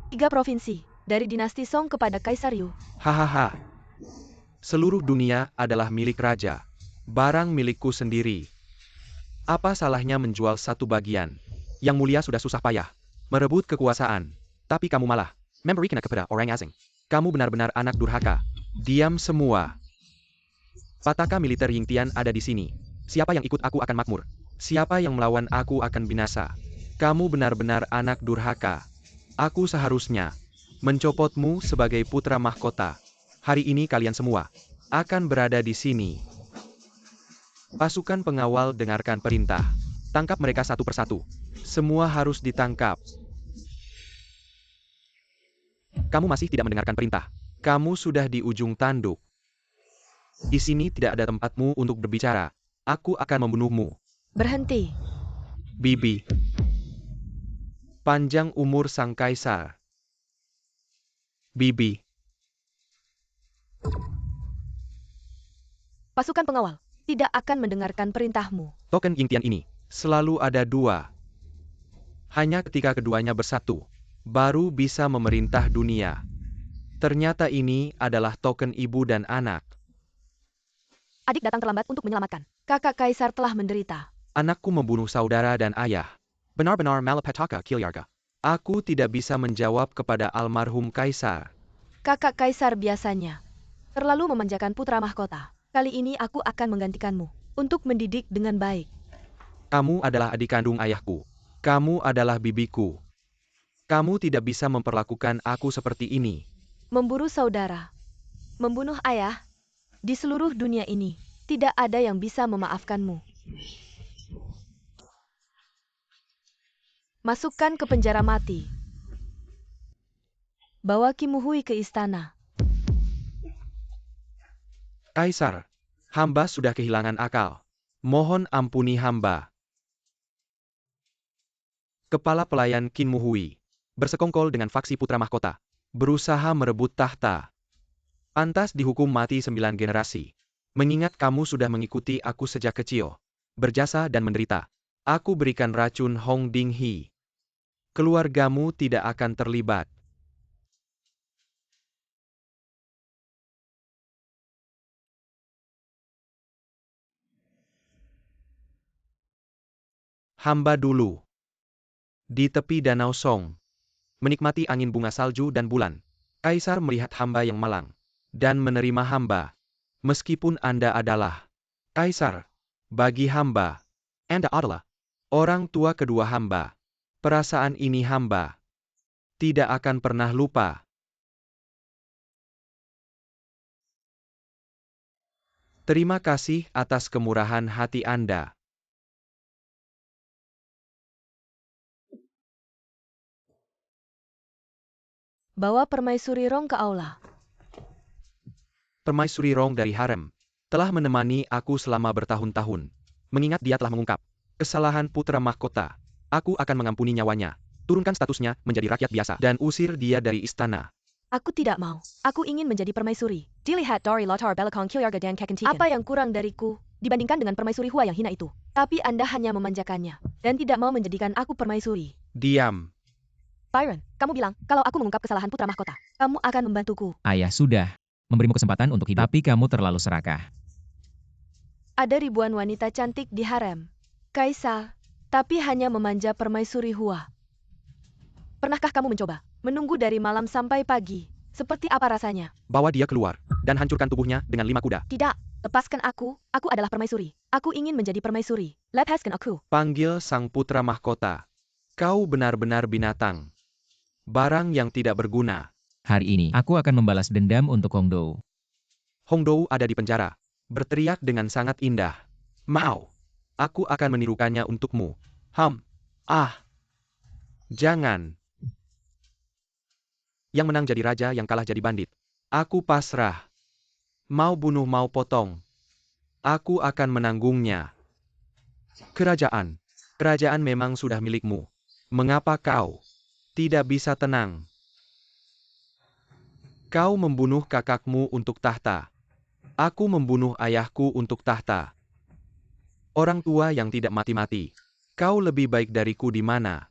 3 provinsi, dari dinasti Song kepada Kaisar Yu. Hahaha. Seluruh dunia adalah milik raja. Barang milikku sendiri. Apa salahnya menjual satu bagian? Yang mulia sudah susah payah merebut kekuasaan. Tapi kamu malah memberikannya kepada orang asing. Kamu benar-benar anak durhaka. Diam semua. Pataka militer Yingtian ada di sini. Siapa yang ikut aku akan makmur. Siapa yang melawan aku akan binasa. Kamu benar-benar anak durhaka. Aku seharusnya mencopotmu sebagai putra mahkota. Hari ini kalian semua akan berada di sini. Pasukan pengawal dengarkan perintah. Tangkap mereka satu persatu. Semua harus ditangkap. Kamu masih tidak mendengarkan perintah. Kamu sudah di ujung tanduk. Di sini tidak ada tempatmu untuk berbicara. Aku akan membunuhmu. Berhenti. Bibi. Panjang umur sang kaisar. Bibi. Pasukan pengawal tidak akan mendengarkan perintahmu. Token Yingtian ini selalu ada 2. Hanya ketika keduanya bersatu, baru bisa memerintah dunia. Ternyata ini adalah token ibu dan anak. Adik datang terlambat untuk menyelamatkan. Kakak Kaisar telah menderita. Anakku membunuh saudara dan ayah. Benar-benar malapetaka Kilyarga. Aku tidak bisa menjawab kepada almarhum kaisar. Kakak Kaisar biasanya terlalu memanjakan putra mahkota. Kali ini aku akan menggantikanmu untuk mendidik dengan baik. Kamu adalah adik kandung ayahku. Kamu adalah bibiku. Kamu tidak bisa memperlakukan aku seperti ini. Memburu saudara, membunuh ayah, di seluruh dunia ini tidak ada yang bisa memaafkanmu. Masukkan ke penjara mati. Bawa Kim Hui ke istana. Kaisar, hamba sudah kehilangan akal. Mohon ampuni hamba. Kepala pelayan Qin Muhui bersekongkol dengan faksi putra mahkota, berusaha merebut tahta. Pantas dihukum mati 9 generasi. Mengingat kamu sudah mengikuti aku sejak kecil, berjasa dan menderita. Aku berikan racun Hong Ding He. Keluargamu tidak akan terlibat. Hamba dulu. Di tepi danau Song. Menikmati angin bunga salju dan bulan. Kaisar melihat hamba yang malang. Dan menerima hamba. Meskipun Anda adalah Kaisar. Bagi hamba. Anda adalah orang tua kedua hamba. Perasaan ini hamba tidak akan pernah lupa. Terima kasih atas kemurahan hati Anda. Bawa Permaisuri Rong ke aula. Permaisuri Rong dari harem telah menemani aku selama bertahun-tahun. Mengingat dia telah mengungkap kesalahan putra mahkota, aku akan mengampuni nyawanya, turunkan statusnya menjadi rakyat biasa, dan usir dia dari istana. Aku tidak mau. Aku ingin menjadi permaisuri. Dilihat dari latar belakang Kilyarga dan Kekentikan. Apa yang kurang dariku dibandingkan dengan permaisuri Hua yang hina itu? Tapi Anda hanya memanjakannya dan tidak mau menjadikan aku permaisuri. Diam. Byron, kamu bilang kalau aku mengungkap kesalahan putra mahkota, kamu akan membantuku. Ayah sudah memberimu kesempatan untuk hidup, tapi kamu terlalu serakah. Ada ribuan wanita cantik di harem Kaisar, tapi hanya memanja permaisuri Hua. Pernahkah kamu mencoba menunggu dari malam sampai pagi? Seperti apa rasanya? Bawa dia keluar dan hancurkan tubuhnya dengan 5 kuda. Tidak, lepaskan aku. Aku adalah permaisuri. Aku ingin menjadi permaisuri. Lepaskan aku. Panggil sang putra mahkota. Kau benar-benar binatang. Barang yang tidak berguna. Hari ini, aku akan membalas dendam untuk Hongdou. Hongdou ada di penjara. Berteriak dengan sangat indah. Mau. Aku akan menirukannya untukmu. Jangan. Yang menang jadi raja, yang kalah jadi bandit. Aku pasrah. Mau bunuh mau potong. Aku akan menanggungnya. Kerajaan. Kerajaan memang sudah milikmu. Mengapa kau tidak bisa tenang? Kau membunuh kakakmu untuk tahta. Aku membunuh ayahku untuk tahta. Orang tua yang tidak mati-mati. Kau lebih baik dariku di mana?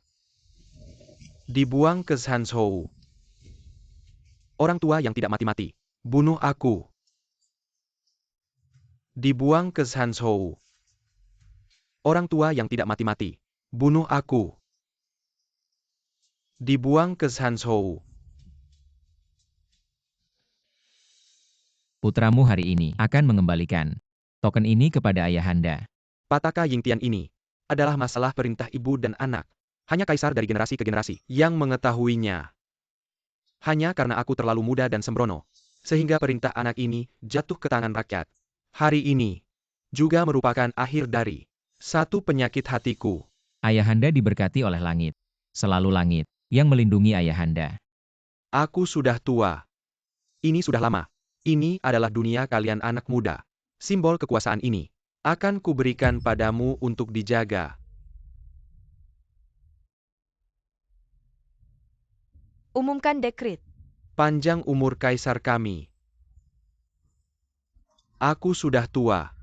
Dibuang ke Zhanzhou. Orang tua yang tidak mati-mati. Bunuh aku. Dibuang ke Zhanzhou. Orang tua yang tidak mati-mati. Bunuh aku. Dibuang ke Zhanzhou. Putramu hari ini akan mengembalikan token ini kepada ayahanda. Pataka Yingtian ini adalah masalah perintah ibu dan anak. Hanya kaisar dari generasi ke generasi yang mengetahuinya. Hanya karena aku terlalu muda dan sembrono, sehingga perintah anak ini jatuh ke tangan rakyat. Hari ini juga merupakan akhir dari satu penyakit hatiku. Ayahanda diberkati oleh langit. Selalu langit yang melindungi ayahanda. Aku sudah tua. Ini sudah lama. Ini adalah dunia kalian anak muda. Simbol kekuasaan ini akan kuberikan padamu untuk dijaga. Umumkan dekret. Panjang umur kaisar kami. Aku sudah tua.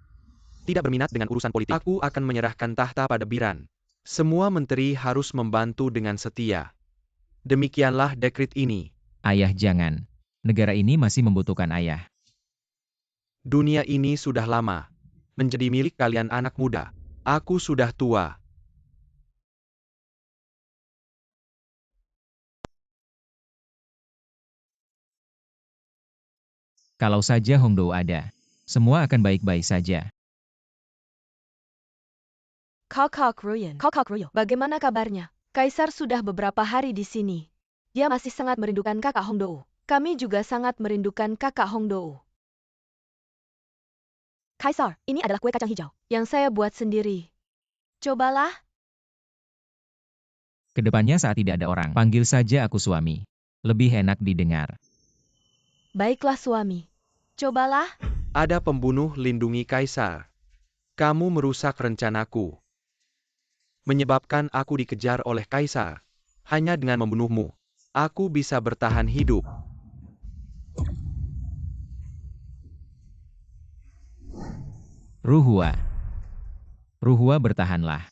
Tidak berminat dengan urusan politik. Aku akan menyerahkan tahta pada Biran. Semua menteri harus membantu dengan setia. Demikianlah dekret ini. Ayah jangan. Negara ini masih membutuhkan ayah. Dunia ini sudah lama menjadi milik kalian anak muda. Aku sudah tua. Kalau saja Hongdou ada, semua akan baik-baik saja. Kakak Ruyo, bagaimana kabarnya? Kaisar sudah beberapa hari di sini. Dia masih sangat merindukan kakak Hongdou. Kami juga sangat merindukan kakak Hongdou. Kaisar, ini adalah kue kacang hijau yang saya buat sendiri. Cobalah. Kedepannya saat tidak ada orang, panggil saja aku suami. Lebih enak didengar. Baiklah suami. Cobalah. Ada pembunuh lindungi kaisar. Kamu merusak rencanaku. Menyebabkan aku dikejar oleh kaisar. Hanya dengan membunuhmu, aku bisa bertahan hidup. Ruhua. Ruhua bertahanlah.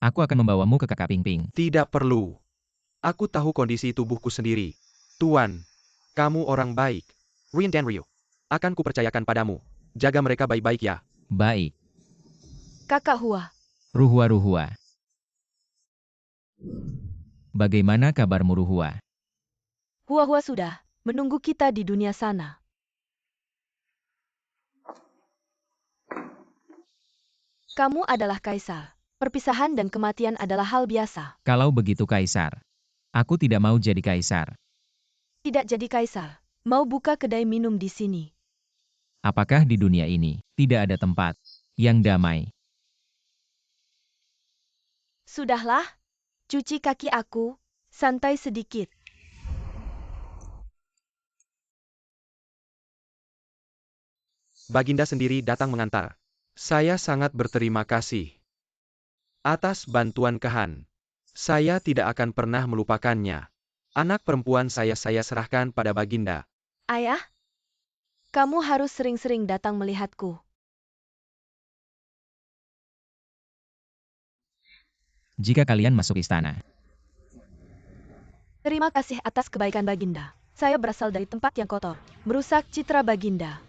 Aku akan membawamu ke kakak Pingping. Tidak perlu. Aku tahu kondisi tubuhku sendiri. Tuan, kamu orang baik. Ruin dan Ryu. Akan kupercayakan padamu. Jaga mereka baik-baik ya. Baik. Kakak Hua. Ruhua. Bagaimana kabarmu Ruhua? Hua sudah menunggu kita di dunia sana. Kamu adalah kaisar. Perpisahan dan kematian adalah hal biasa. Kalau begitu kaisar, aku tidak mau jadi kaisar. Tidak jadi kaisar. Mau buka kedai minum di sini. Apakah di dunia ini tidak ada tempat yang damai? Sudahlah. Cuci kaki aku. Santai sedikit. Baginda sendiri datang mengantar. Saya sangat berterima kasih atas bantuan Kehan. Saya tidak akan pernah melupakannya. Anak perempuan saya serahkan pada Baginda. Ayah, kamu harus sering-sering datang melihatku. Jika kalian masuk istana, Terima kasih atas kebaikan Baginda. Saya berasal dari tempat yang kotor, merusak citra Baginda.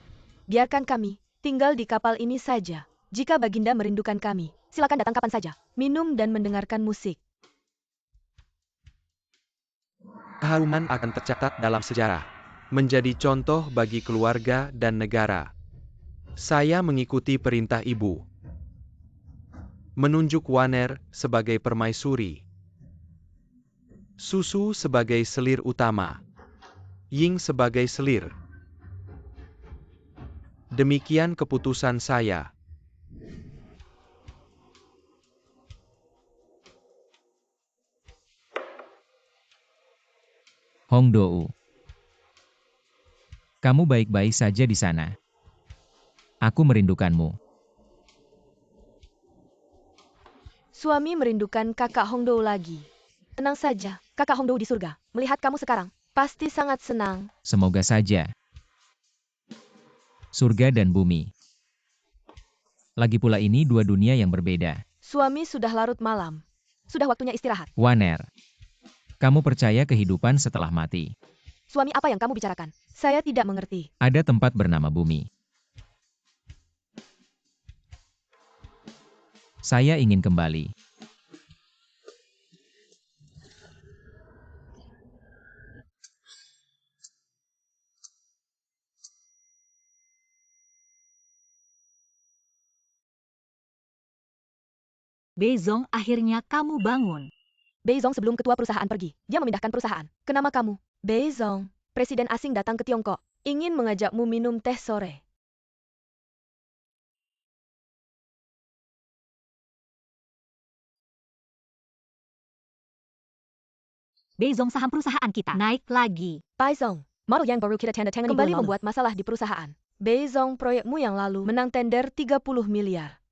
Biarkan kami tinggal di kapal ini saja. Jika Baginda merindukan kami, silakan datang kapan saja, minum dan mendengarkan musik. Keharuman akan tercatat dalam sejarah. Menjadi contoh bagi keluarga dan negara. Saya mengikuti perintah ibu. Menunjuk Waner sebagai permaisuri. Susu sebagai selir utama. Ying sebagai selir. Demikian keputusan saya. Hongdou. Kamu baik-baik saja di sana. Aku merindukanmu. Suami merindukan kakak Hongdou lagi. Tenang saja, kakak Hongdou di surga. Melihat kamu sekarang, pasti sangat senang. Semoga saja. Surga dan bumi. Lagi pula ini dua dunia yang berbeda. Suami sudah larut malam. Sudah waktunya istirahat. Waner, kamu percaya kehidupan setelah mati? Suami, apa yang kamu bicarakan? Saya tidak mengerti. Ada tempat bernama bumi. Saya ingin kembali. Beizong, akhirnya kamu bangun. Beizong sebelum ketua perusahaan pergi. Dia memindahkan perusahaan. Ke nama kamu. Beizong, presiden asing datang ke Tiongkok. Ingin mengajakmu minum teh sore. Beizong, saham perusahaan kita naik lagi. Beizong, model yang baru kita tanda tangan kembali membuat masalah di perusahaan. Beizong, proyekmu yang lalu menang tender 30 miliar.